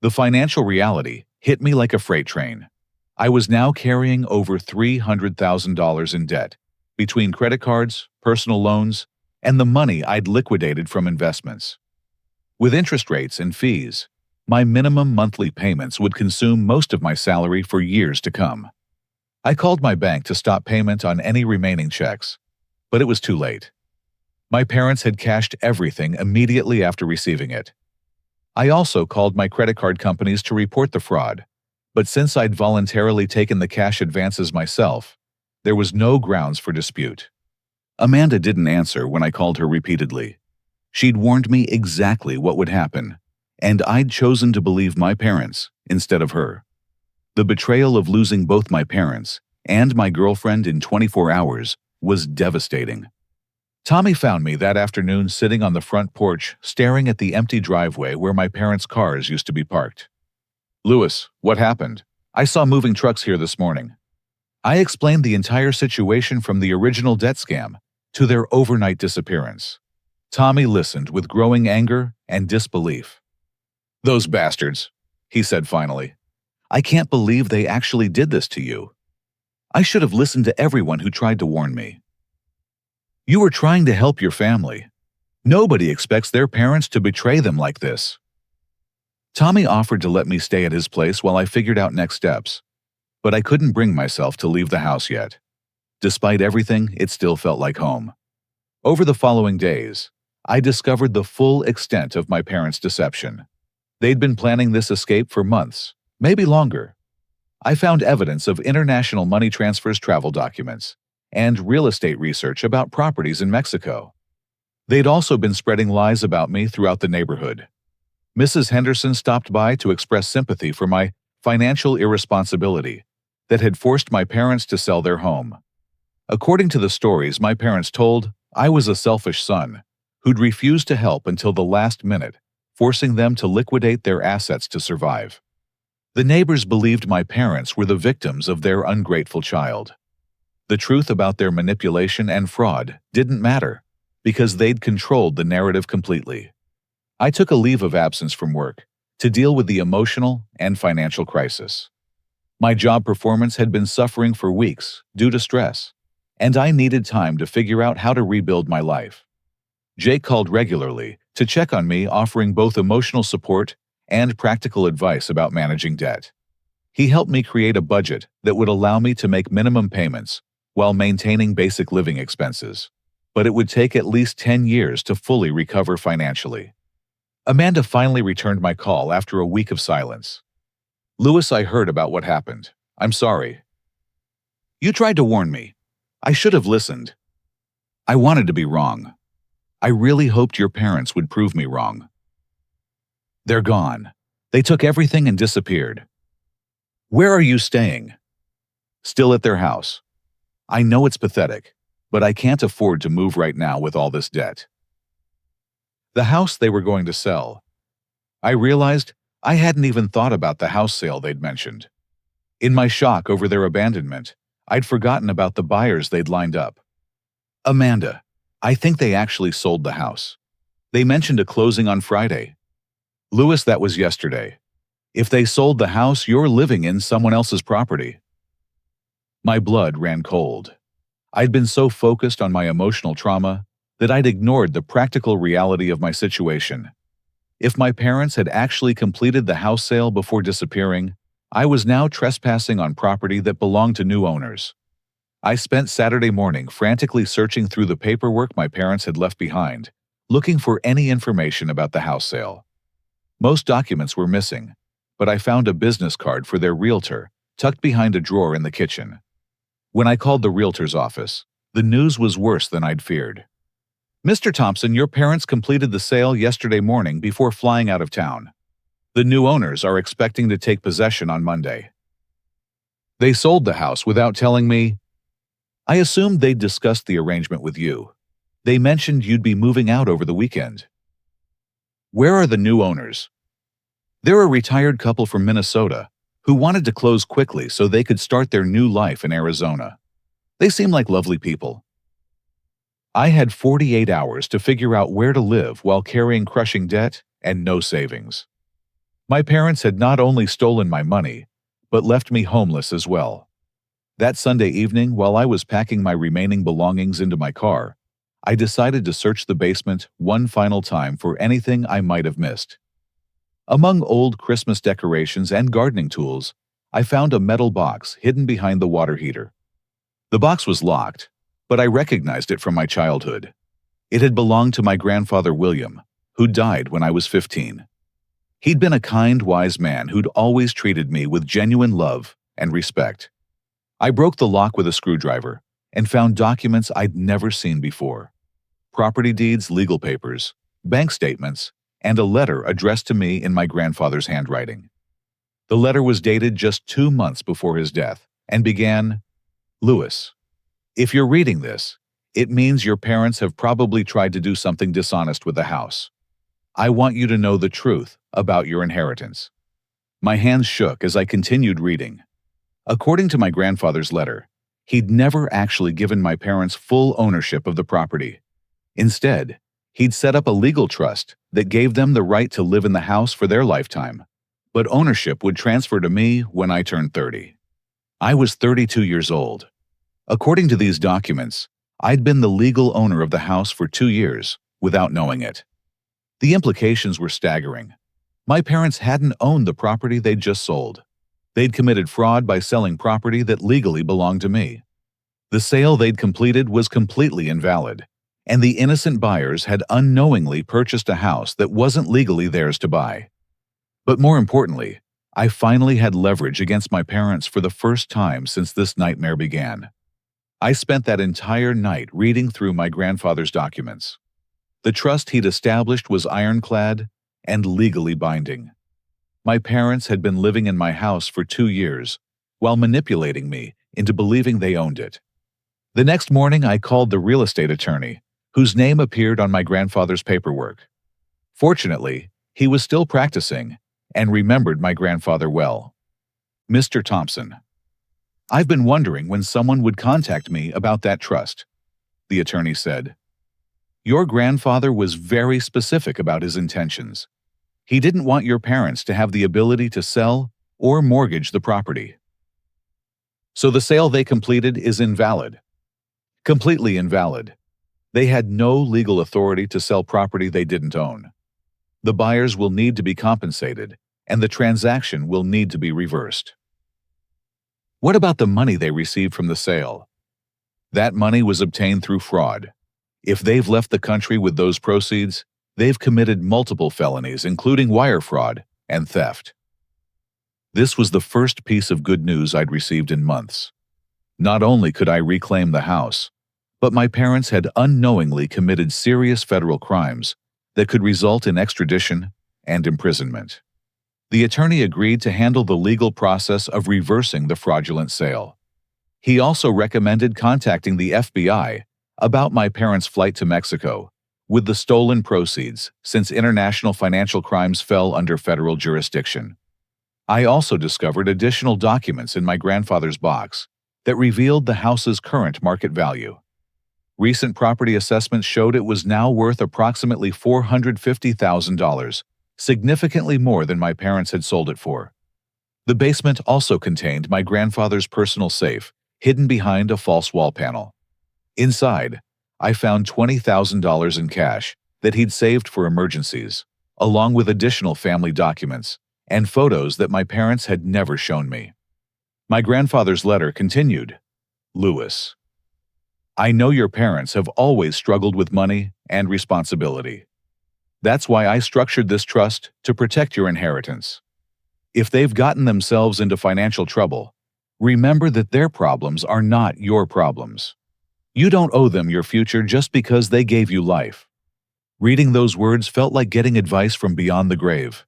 [SPEAKER 1] The financial reality hit me like a freight train. I was now carrying over $300,000 in debt, between credit cards, personal loans, and the money I'd liquidated from investments. With interest rates and fees, my minimum monthly payments would consume most of my salary for years to come. I called my bank to stop payment on any remaining checks, but it was too late. My parents had cashed everything immediately after receiving it. I also called my credit card companies to report the fraud, but since I'd voluntarily taken the cash advances myself, there was no grounds for dispute. Amanda didn't answer when I called her repeatedly. She'd warned me exactly what would happen, and I'd chosen to believe my parents instead of her. The betrayal of losing both my parents and my girlfriend in 24 hours was devastating. Tommy found me that afternoon sitting on the front porch, staring at the empty driveway where my parents' cars used to be parked. "Louis, what happened? I saw moving trucks here this morning." I explained the entire situation from the original debt scam to their overnight disappearance. Tommy listened with growing anger and disbelief. "Those bastards," he said finally. "I can't believe they actually did this to you. I should have listened to everyone who tried to warn me. You were trying to help your family. Nobody expects their parents to betray them like this." Tommy offered to let me stay at his place while I figured out next steps, but I couldn't bring myself to leave the house yet. Despite everything, it still felt like home. Over the following days, I discovered the full extent of my parents' deception. They'd been planning this escape for months, maybe longer. I found evidence of international money transfers, travel documents, and real estate research about properties in Mexico. They'd also been spreading lies about me throughout the neighborhood. Mrs. Henderson stopped by to express sympathy for my financial irresponsibility that had forced my parents to sell their home. According to the stories my parents told, I was a selfish son who'd refused to help until the last minute, forcing them to liquidate their assets to survive. The neighbors believed my parents were the victims of their ungrateful child. The truth about their manipulation and fraud didn't matter because they'd controlled the narrative completely. I took a leave of absence from work to deal with the emotional and financial crisis. My job performance had been suffering for weeks due to stress, and I needed time to figure out how to rebuild my life. Jake called regularly to check on me, offering both emotional support and practical advice about managing debt. He helped me create a budget that would allow me to make minimum payments while maintaining basic living expenses, but it would take at least 10 years to fully recover financially. Amanda finally returned my call after a week of silence. "Louis, I heard about what happened. I'm sorry. You tried to warn me. I should have listened. I wanted to be wrong. I really hoped your parents would prove me wrong. They're gone. They took everything and disappeared. Where are you staying?" "Still at their house. I know it's pathetic, but I can't afford to move right now with all this debt." The house they were going to sell. I realized I hadn't even thought about the house sale they'd mentioned. In my shock over their abandonment, I'd forgotten about the buyers they'd lined up. "Amanda, I think they actually sold the house. They mentioned a closing on Friday." "Louis, that was yesterday. If they sold the house, you're living in someone else's property." My blood ran cold. I'd been so focused on my emotional trauma that I'd ignored the practical reality of my situation. If my parents had actually completed the house sale before disappearing, I was now trespassing on property that belonged to new owners. I spent Saturday morning frantically searching through the paperwork my parents had left behind, looking for any information about the house sale. Most documents were missing, but I found a business card for their realtor tucked behind a drawer in the kitchen. When I called the realtor's office, the news was worse than I'd feared. "Mr. Thompson, your parents completed the sale yesterday morning before flying out of town. The new owners are expecting to take possession on Monday. They sold the house without telling me. I assumed they'd discussed the arrangement with you. They mentioned you'd be moving out over the weekend." "Where are the new owners?" "They're a retired couple from Minnesota who wanted to close quickly so they could start their new life in Arizona. They seem like lovely people." I had 48 hours to figure out where to live while carrying crushing debt and no savings. My parents had not only stolen my money, but left me homeless as well. That Sunday evening, while I was packing my remaining belongings into my car, I decided to search the basement one final time for anything I might have missed. Among old Christmas decorations and gardening tools, I found a metal box hidden behind the water heater. The box was locked, but I recognized it from my childhood. It had belonged to my grandfather William, who died when I was 15. He'd been a kind, wise man who'd always treated me with genuine love and respect. I broke the lock with a screwdriver and found documents I'd never seen before. Property deeds, legal papers, bank statements, and a letter addressed to me in my grandfather's handwriting. The letter was dated just 2 months before his death and began, "Louis, if you're reading this, it means your parents have probably tried to do something dishonest with the house. I want you to know the truth about your inheritance." My hands shook as I continued reading. According to my grandfather's letter, he'd never actually given my parents full ownership of the property. Instead, he'd set up a legal trust that gave them the right to live in the house for their lifetime, but ownership would transfer to me when I turned 30. I was 32 years old. According to these documents, I'd been the legal owner of the house for 2 years without knowing it. The implications were staggering. My parents hadn't owned the property they'd just sold. They'd committed fraud by selling property that legally belonged to me. The sale they'd completed was completely invalid, and the innocent buyers had unknowingly purchased a house that wasn't legally theirs to buy. But more importantly, I finally had leverage against my parents for the first time since this nightmare began. I spent that entire night reading through my grandfather's documents. The trust he'd established was ironclad and legally binding. My parents had been living in my house for 2 years, while manipulating me into believing they owned it. The next morning, I called the real estate attorney, whose name appeared on my grandfather's paperwork. Fortunately, he was still practicing and remembered my grandfather well. "Mr. Thompson, I've been wondering when someone would contact me about that trust," the attorney said. "Your grandfather was very specific about his intentions. He didn't want your parents to have the ability to sell or mortgage the property. So the sale they completed is invalid. Completely invalid. They had no legal authority to sell property they didn't own. The buyers will need to be compensated, and the transaction will need to be reversed." What about the money they received from the sale? That money was obtained through fraud. If they've left the country with those proceeds, they've committed multiple felonies, including wire fraud and theft. This was the first piece of good news I'd received in months. Not only could I reclaim the house, but my parents had unknowingly committed serious federal crimes that could result in extradition and imprisonment. The attorney agreed to handle the legal process of reversing the fraudulent sale. He also recommended contacting the FBI about my parents' flight to Mexico with the stolen proceeds, since international financial crimes fell under federal jurisdiction. I also discovered additional documents in my grandfather's box that revealed the house's current market value. Recent property assessments showed it was now worth approximately $450,000, significantly more than my parents had sold it for. The basement also contained my grandfather's personal safe, hidden behind a false wall panel. Inside, I found $20,000 in cash that he'd saved for emergencies, along with additional family documents and photos that my parents had never shown me. My grandfather's letter continued, "Louis, I know your parents have always struggled with money and responsibility. That's why I structured this trust to protect your inheritance. If they've gotten themselves into financial trouble, remember that their problems are not your problems. You don't owe them your future just because they gave you life." Reading those words felt like getting advice from beyond the grave.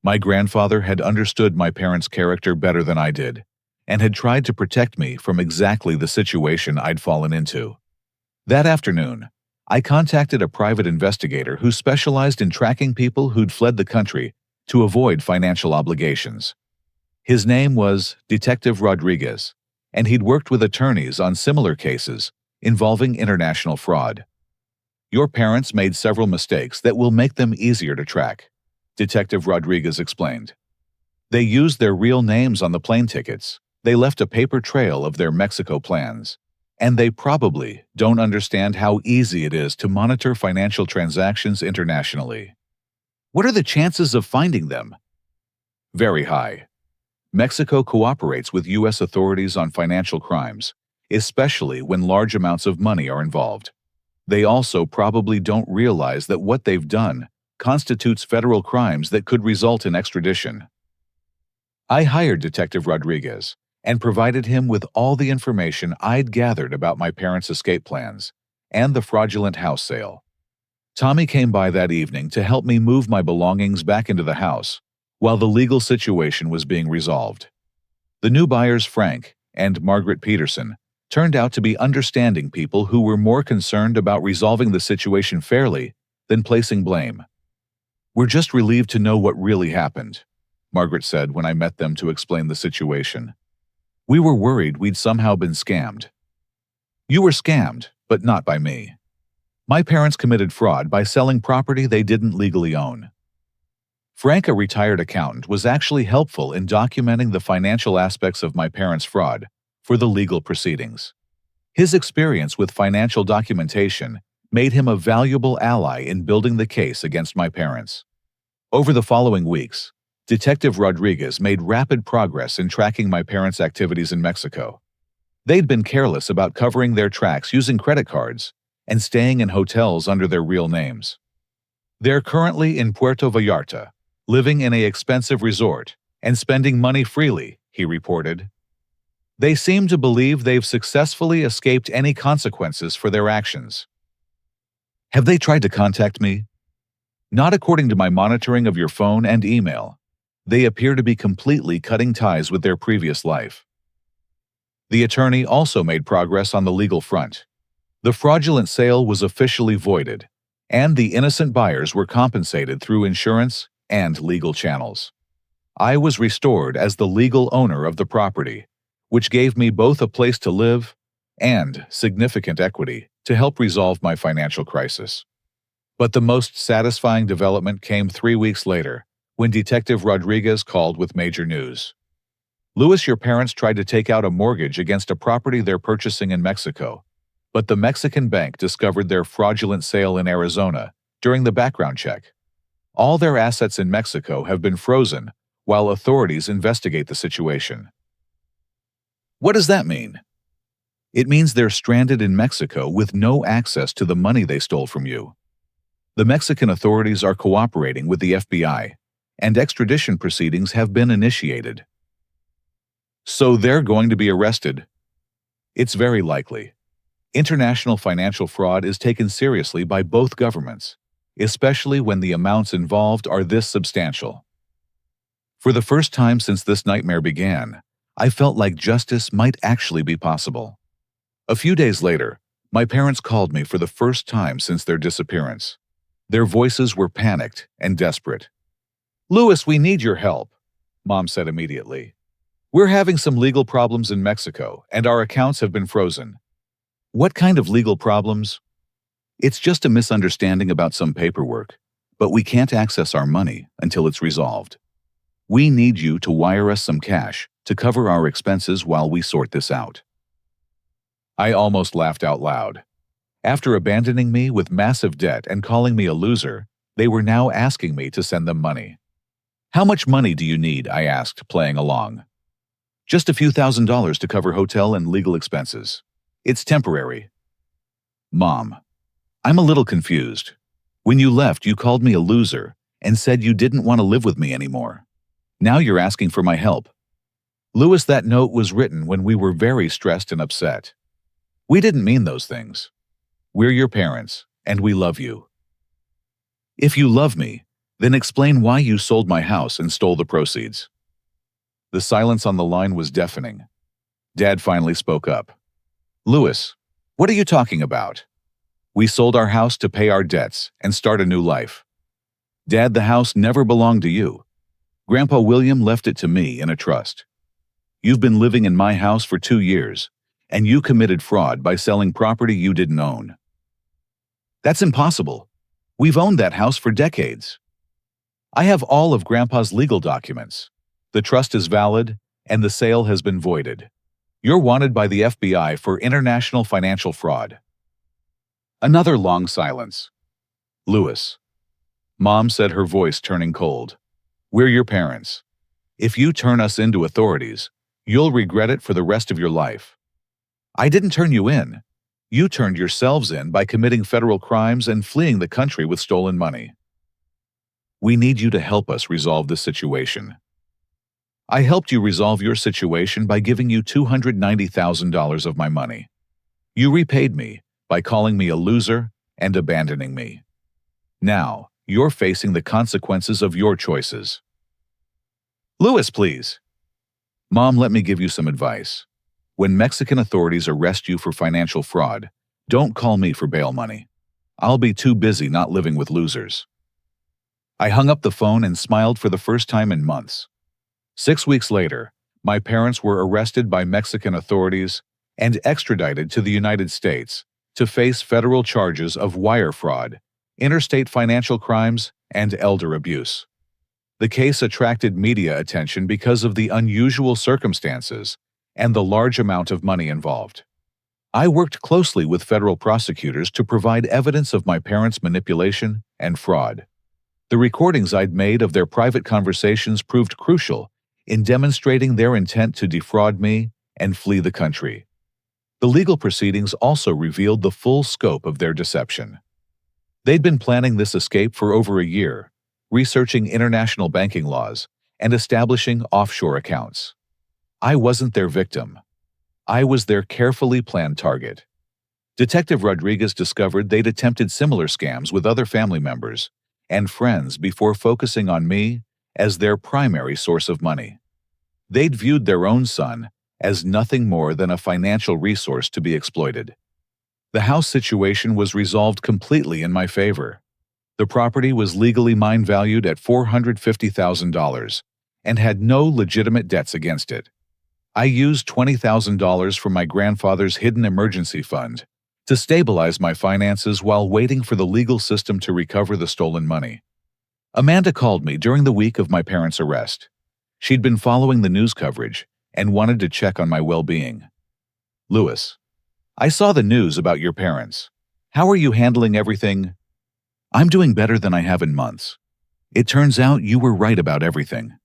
[SPEAKER 1] My grandfather had understood my parents' character better than I did, and had tried to protect me from exactly the situation I'd fallen into. That afternoon, I contacted a private investigator who specialized in tracking people who'd fled the country to avoid financial obligations. His name was Detective Rodriguez, and he'd worked with attorneys on similar cases involving international fraud. Your parents made several mistakes that will make them easier to track, Detective Rodriguez explained. They used their real names on the plane tickets. They left a paper trail of their Mexico plans. And they probably don't understand how easy it is to monitor financial transactions internationally. What are the chances of finding them? Very high. Mexico cooperates with U.S. authorities on financial crimes, especially when large amounts of money are involved. They also probably don't realize that what they've done constitutes federal crimes that could result in extradition. I hired Detective Rodriguez and provided him with all the information I'd gathered about my parents' escape plans and the fraudulent house sale. Tommy came by that evening to help me move my belongings back into the house while the legal situation was being resolved. The new buyers, Frank and Margaret Peterson, turned out to be understanding people who were more concerned about resolving the situation fairly than placing blame. "We're just relieved to know what really happened," Margaret said when I met them to explain the situation. "We were worried we'd somehow been scammed." "You were scammed, but not by me. My parents committed fraud by selling property they didn't legally own." Frank, a retired accountant, was actually helpful in documenting the financial aspects of my parents' fraud for the legal proceedings. His experience with financial documentation made him a valuable ally in building the case against my parents. Over the following weeks, Detective Rodriguez made rapid progress in tracking my parents' activities in Mexico. They'd been careless about covering their tracks using credit cards and staying in hotels under their real names. They're currently in Puerto Vallarta, living in an expensive resort and spending money freely, he reported. They seem to believe they've successfully escaped any consequences for their actions. "Have they tried to contact me?" "Not according to my monitoring of your phone and email. They appear to be completely cutting ties with their previous life." The attorney also made progress on the legal front. The fraudulent sale was officially voided, and the innocent buyers were compensated through insurance and legal channels. I was restored as the legal owner of the property, which gave me both a place to live and significant equity to help resolve my financial crisis. But the most satisfying development came 3 weeks later, when Detective Rodriguez called with major news. "Louis, your parents tried to take out a mortgage against a property they're purchasing in Mexico, but the Mexican bank discovered their fraudulent sale in Arizona during the background check. All their assets in Mexico have been frozen while authorities investigate the situation." What does that mean? It means they're stranded in Mexico with no access to the money they stole from you. The Mexican authorities are cooperating with the FBI, and extradition proceedings have been initiated. So they're going to be arrested? It's very likely. International financial fraud is taken seriously by both governments, especially when the amounts involved are this substantial. For the first time since this nightmare began, I felt like justice might actually be possible. A few days later, my parents called me for the first time since their disappearance. Their voices were panicked and desperate. "Louis, we need your help," Mom said immediately. "We're having some legal problems in Mexico, and our accounts have been frozen." "What kind of legal problems?" "It's just a misunderstanding about some paperwork, but we can't access our money until it's resolved. We need you to wire us some cash to cover our expenses while we sort this out." I almost laughed out loud. After abandoning me with massive debt and calling me a loser, they were now asking me to send them money. "How much money do you need?" I asked, playing along. "Just a few $1,000s to cover hotel and legal expenses. It's temporary." "Mom, I'm a little confused. When you left, you called me a loser and said you didn't want to live with me anymore. Now you're asking for my help." "Louis, that note was written when we were very stressed and upset. We didn't mean those things. We're your parents, and we love you." "If you love me, then explain why you sold my house and stole the proceeds." The silence on the line was deafening. Dad finally spoke up. "Louis, what are you talking about? We sold our house to pay our debts and start a new life. Dad, the house never belonged to you. Grandpa William left it to me in a trust. You've been living in my house for 2 years, and you committed fraud by selling property you didn't own." That's impossible. We've owned that house for decades. I have all of Grandpa's legal documents. The trust is valid, and the sale has been voided. You're wanted by the FBI for international financial fraud. Another long silence. Louis. Mom said, her voice turning cold. We're your parents. If you turn us into authorities, you'll regret it for the rest of your life. I didn't turn you in. You turned yourselves in by committing federal crimes and fleeing the country with stolen money. We need you to help us resolve this situation. I helped you resolve your situation by giving you $290,000 of my money. You repaid me by calling me a loser and abandoning me. Now, you're facing the consequences of your choices. Louis, please. Mom, let me give you some advice. When Mexican authorities arrest you for financial fraud, don't call me for bail money. I'll be too busy not living with losers. I hung up the phone and smiled for the first time in months. 6 weeks later, my parents were arrested by Mexican authorities and extradited to the United States to face federal charges of wire fraud, interstate financial crimes, and elder abuse. The case attracted media attention because of the unusual circumstances and the large amount of money involved. I worked closely with federal prosecutors to provide evidence of my parents' manipulation and fraud. The recordings I'd made of their private conversations proved crucial in demonstrating their intent to defraud me and flee the country. The legal proceedings also revealed the full scope of their deception. They'd been planning this escape for over a year, researching international banking laws and establishing offshore accounts. I wasn't their victim. I was their carefully planned target. Detective Rodriguez discovered they'd attempted similar scams with other family members and friends before focusing on me as their primary source of money. They'd viewed their own son as nothing more than a financial resource to be exploited. The house situation was resolved completely in my favor. The property was legally mine valued at $450,000 and had no legitimate debts against it. I used $20,000 from my grandfather's hidden emergency fund to stabilize my finances while waiting for the legal system to recover the stolen money. Amanda called me during the week of my parents' arrest. She'd been following the news coverage and wanted to check on my well-being. Louis, I saw the news about your parents. How are you handling everything? I'm doing better than I have in months. It turns out you were right about everything.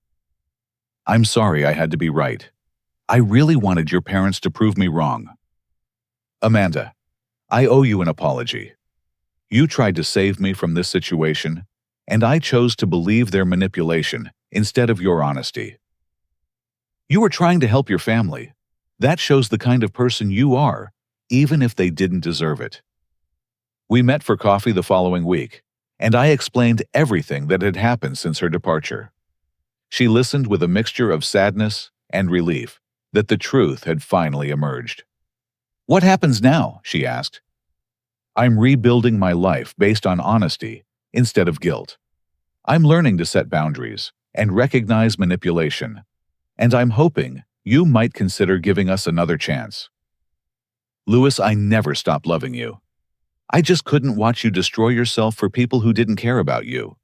[SPEAKER 1] I'm sorry I had to be right. I really wanted your parents to prove me wrong. Amanda, I owe you an apology. You tried to save me from this situation, and I chose to believe their manipulation instead of your honesty. You were trying to help your family. That shows the kind of person you are, even if they didn't deserve it. We met for coffee the following week, and I explained everything that had happened since her departure. She listened with a mixture of sadness and relief that the truth had finally emerged. What happens now? She asked. I'm rebuilding my life based on honesty instead of guilt. I'm learning to set boundaries and recognize manipulation, and I'm hoping you might consider giving us another chance. Louis, I never stopped loving you. I just couldn't watch you destroy yourself for people who didn't care about you.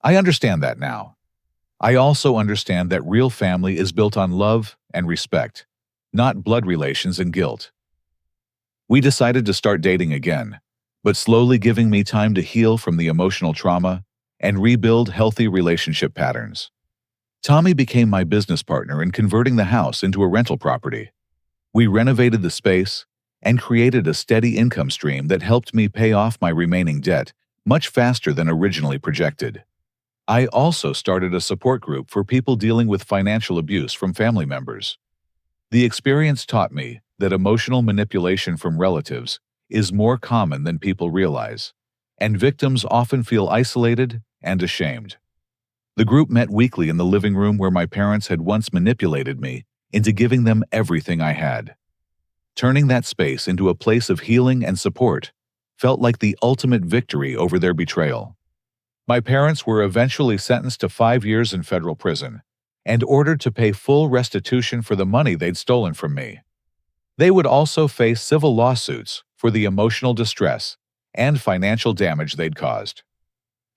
[SPEAKER 1] I understand that now. I also understand that real family is built on love and respect, not blood relations and guilt. We decided to start dating again, but slowly giving me time to heal from the emotional trauma and rebuild healthy relationship patterns. Tommy became my business partner in converting the house into a rental property. We renovated the space and created a steady income stream that helped me pay off my remaining debt much faster than originally projected. I also started a support group for people dealing with financial abuse from family members. The experience taught me that emotional manipulation from relatives is more common than people realize, and victims often feel isolated and ashamed. The group met weekly in the living room where my parents had once manipulated me into giving them everything I had. Turning that space into a place of healing and support felt like the ultimate victory over their betrayal. My parents were eventually sentenced to 5 years in federal prison and ordered to pay full restitution for the money they'd stolen from me. They would also face civil lawsuits for the emotional distress and financial damage they'd caused.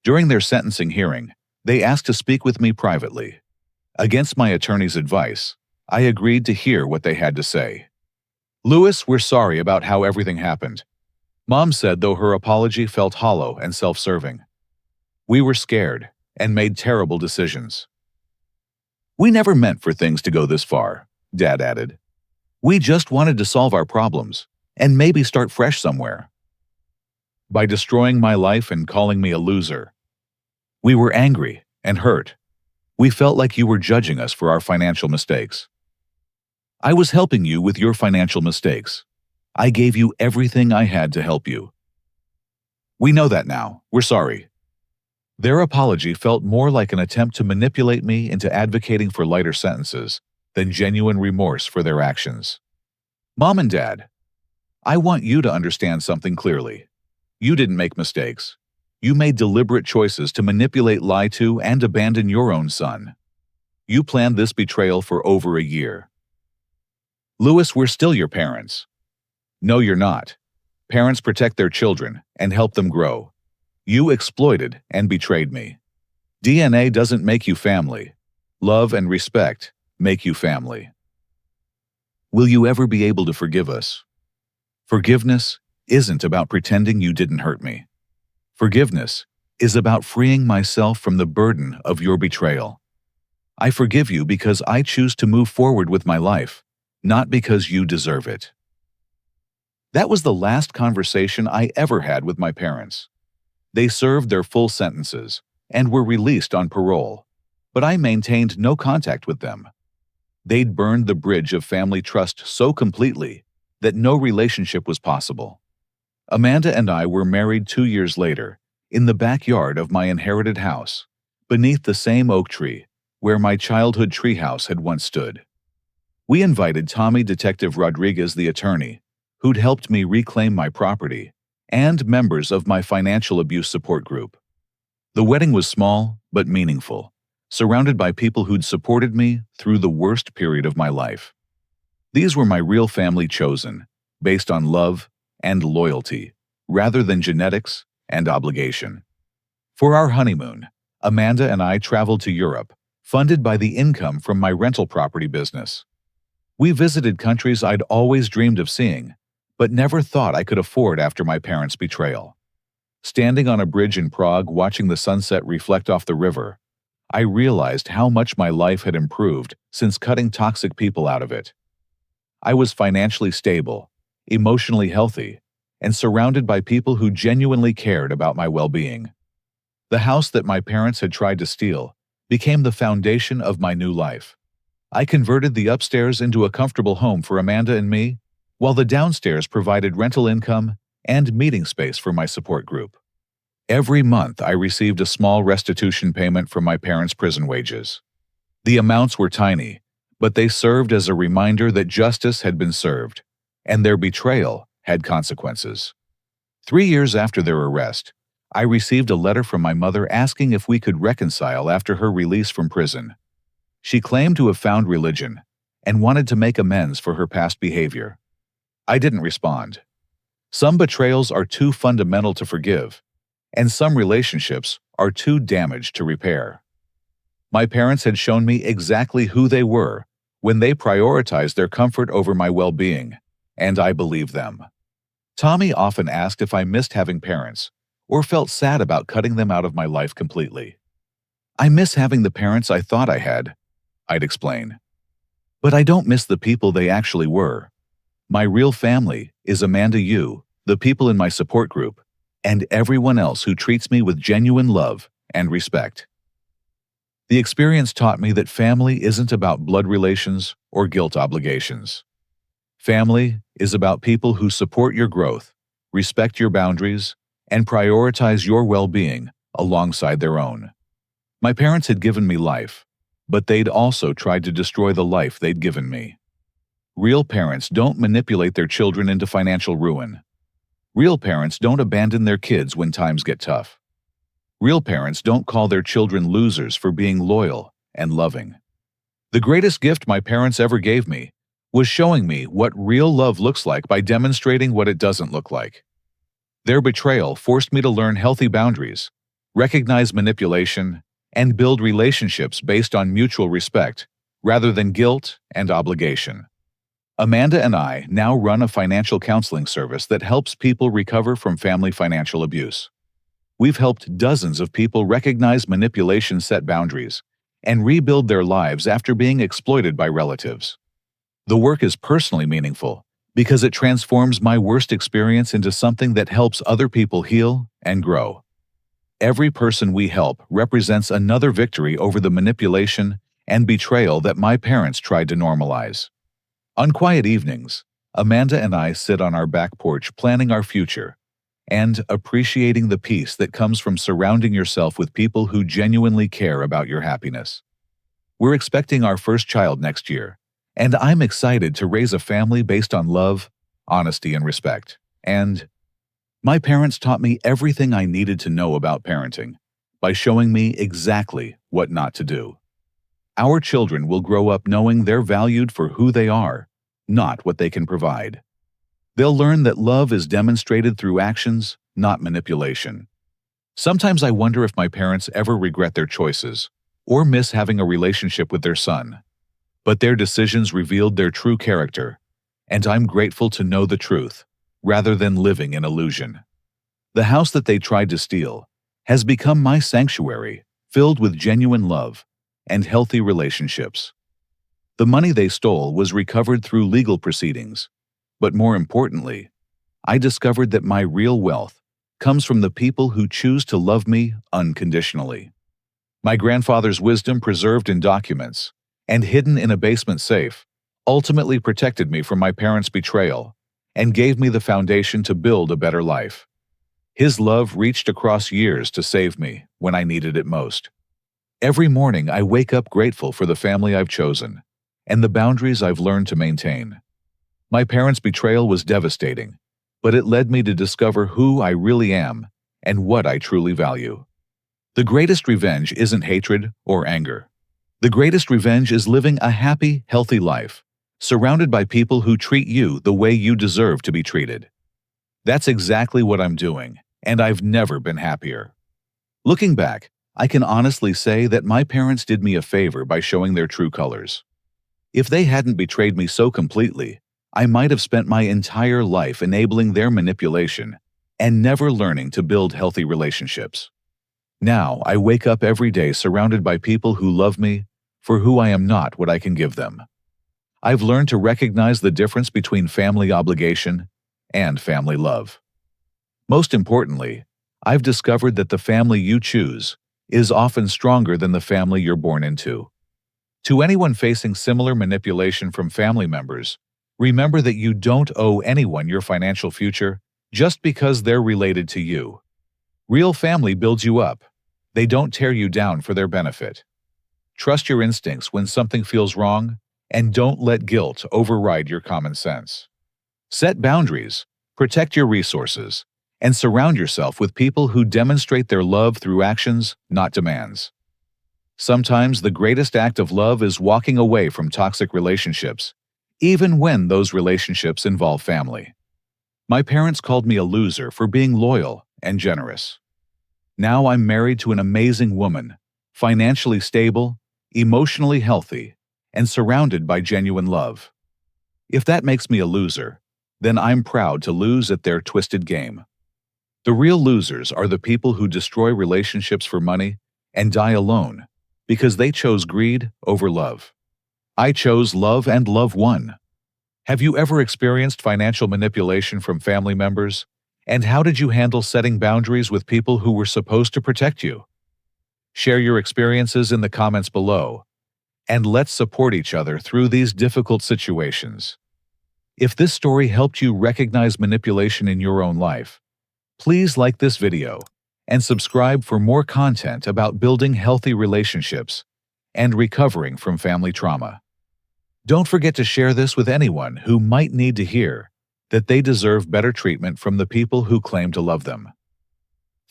[SPEAKER 1] During their sentencing hearing, they asked to speak with me privately. Against my attorney's advice, I agreed to hear what they had to say. "Louis, we're sorry about how everything happened," Mom said, though her apology felt hollow and self-serving. "We were scared and made terrible decisions." "We never meant for things to go this far," Dad added. "We just wanted to solve our problems and maybe start fresh somewhere." By destroying my life and calling me a loser, we were angry and hurt. We felt like you were judging us for our financial mistakes. "I was helping you with your financial mistakes. I gave you everything I had to help you." "We know that now. We're sorry." Their apology felt more like an attempt to manipulate me into advocating for lighter sentences than genuine remorse for their actions. "Mom and Dad, I want you to understand something clearly. You didn't make mistakes. You made deliberate choices to manipulate, lie to, and abandon your own son. You planned this betrayal for over a year." "Louis, we're still your parents." "No, you're not. Parents protect their children and help them grow. You exploited and betrayed me. DNA doesn't make you family. Love and respect make you family." "Will you ever be able to forgive us?" "Forgiveness isn't about pretending you didn't hurt me. Forgiveness is about freeing myself from the burden of your betrayal. I forgive you because I choose to move forward with my life, not because you deserve it." That was the last conversation I ever had with my parents. They served their full sentences and were released on parole, but I maintained no contact with them. They'd burned the bridge of family trust so completely that no relationship was possible. Amanda and I were married 2 years later, in the backyard of my inherited house, beneath the same oak tree where my childhood treehouse had once stood. We invited Tommy Detective Rodriguez, the attorney, who'd helped me reclaim my property, and members of my financial abuse support group. The wedding was small but meaningful, surrounded by people who'd supported me through the worst period of my life. These were my real family, chosen based on love and loyalty, rather than genetics and obligation. For our honeymoon, Amanda and I traveled to Europe, funded by the income from my rental property business. We visited countries I'd always dreamed of seeing, but never thought I could afford after my parents' betrayal. Standing on a bridge in Prague, watching the sunset reflect off the river, I realized how much my life had improved since cutting toxic people out of it. I was financially stable, emotionally healthy, and surrounded by people who genuinely cared about my well-being. The house that my parents had tried to steal became the foundation of my new life. I converted the upstairs into a comfortable home for Amanda and me, while the downstairs provided rental income and meeting space for my support group. Every month, I received a small restitution payment from my parents' prison wages. The amounts were tiny, but they served as a reminder that justice had been served, and their betrayal had consequences. 3 years after their arrest, I received a letter from my mother asking if we could reconcile after her release from prison. She claimed to have found religion and wanted to make amends for her past behavior. I didn't respond. Some betrayals are too fundamental to forgive, and some relationships are too damaged to repair. My parents had shown me exactly who they were when they prioritized their comfort over my well-being, and I believed them. Tommy often asked if I missed having parents or felt sad about cutting them out of my life completely. "I miss having the parents I thought I had," I'd explain. "But I don't miss the people they actually were. My real family is Amanda, you, the people in my support group, and everyone else who treats me with genuine love and respect." The experience taught me that family isn't about blood relations or guilt obligations. Family is about people who support your growth, respect your boundaries, and prioritize your well-being alongside their own. My parents had given me life, but they'd also tried to destroy the life they'd given me. Real parents don't manipulate their children into financial ruin. Real parents don't abandon their kids when times get tough. Real parents don't call their children losers for being loyal and loving. The greatest gift my parents ever gave me was showing me what real love looks like by demonstrating what it doesn't look like. Their betrayal forced me to learn healthy boundaries, recognize manipulation, and build relationships based on mutual respect rather than guilt and obligation. Amanda and I now run a financial counseling service that helps people recover from family financial abuse. We've helped dozens of people recognize manipulation, set boundaries, and rebuild their lives after being exploited by relatives. The work is personally meaningful because it transforms my worst experience into something that helps other people heal and grow. Every person we help represents another victory over the manipulation and betrayal that my parents tried to normalize. On quiet evenings, Amanda and I sit on our back porch planning our future and appreciating the peace that comes from surrounding yourself with people who genuinely care about your happiness. We're expecting our first child next year, and I'm excited to raise a family based on love, honesty, and respect. And my parents taught me everything I needed to know about parenting by showing me exactly what not to do. Our children will grow up knowing they're valued for who they are, not what they can provide. They'll learn that love is demonstrated through actions, not manipulation. Sometimes I wonder if my parents ever regret their choices or miss having a relationship with their son. But their decisions revealed their true character, and I'm grateful to know the truth, rather than living in illusion. The house that they tried to steal has become my sanctuary, filled with genuine love and healthy relationships. The money they stole was recovered through legal proceedings, but more importantly, I discovered that my real wealth comes from the people who choose to love me unconditionally. My grandfather's wisdom, preserved in documents and hidden in a basement safe, ultimately protected me from my parents' betrayal and gave me the foundation to build a better life. His love reached across years to save me when I needed it most. Every morning I wake up grateful for the family I've chosen and the boundaries I've learned to maintain. My parents' betrayal was devastating, but it led me to discover who I really am and what I truly value. The greatest revenge isn't hatred or anger. The greatest revenge is living a happy, healthy life, surrounded by people who treat you the way you deserve to be treated. That's exactly what I'm doing, and I've never been happier. Looking back, I can honestly say that my parents did me a favor by showing their true colors. If they hadn't betrayed me so completely, I might have spent my entire life enabling their manipulation and never learning to build healthy relationships. Now, I wake up every day surrounded by people who love me for who I am, not what I can give them. I've learned to recognize the difference between family obligation and family love. Most importantly, I've discovered that the family you choose is often stronger than the family you're born into. To anyone facing similar manipulation from family members, remember that you don't owe anyone your financial future just because they're related to you. Real family builds you up. They don't tear you down for their benefit. Trust your instincts when something feels wrong, and don't let guilt override your common sense. Set boundaries, protect your resources, and surround yourself with people who demonstrate their love through actions, not demands. Sometimes the greatest act of love is walking away from toxic relationships, even when those relationships involve family. My parents called me a loser for being loyal and generous. Now I'm married to an amazing woman, financially stable, emotionally healthy, and surrounded by genuine love. If that makes me a loser, then I'm proud to lose at their twisted game. The real losers are the people who destroy relationships for money and die alone because they chose greed over love. I chose love, and love won. Have you ever experienced financial manipulation from family members? And how did you handle setting boundaries with people who were supposed to protect you? Share your experiences in the comments below, and let's support each other through these difficult situations. If this story helped you recognize manipulation in your own life, please like this video and subscribe for more content about building healthy relationships and recovering from family trauma. Don't forget to share this with anyone who might need to hear that they deserve better treatment from the people who claim to love them.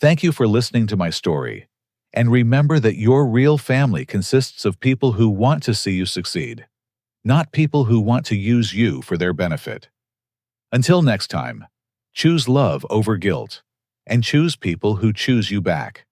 [SPEAKER 1] Thank you for listening to my story, and remember that your real family consists of people who want to see you succeed, not people who want to use you for their benefit. Until next time, Choose love over guilt. And choose people who choose you back.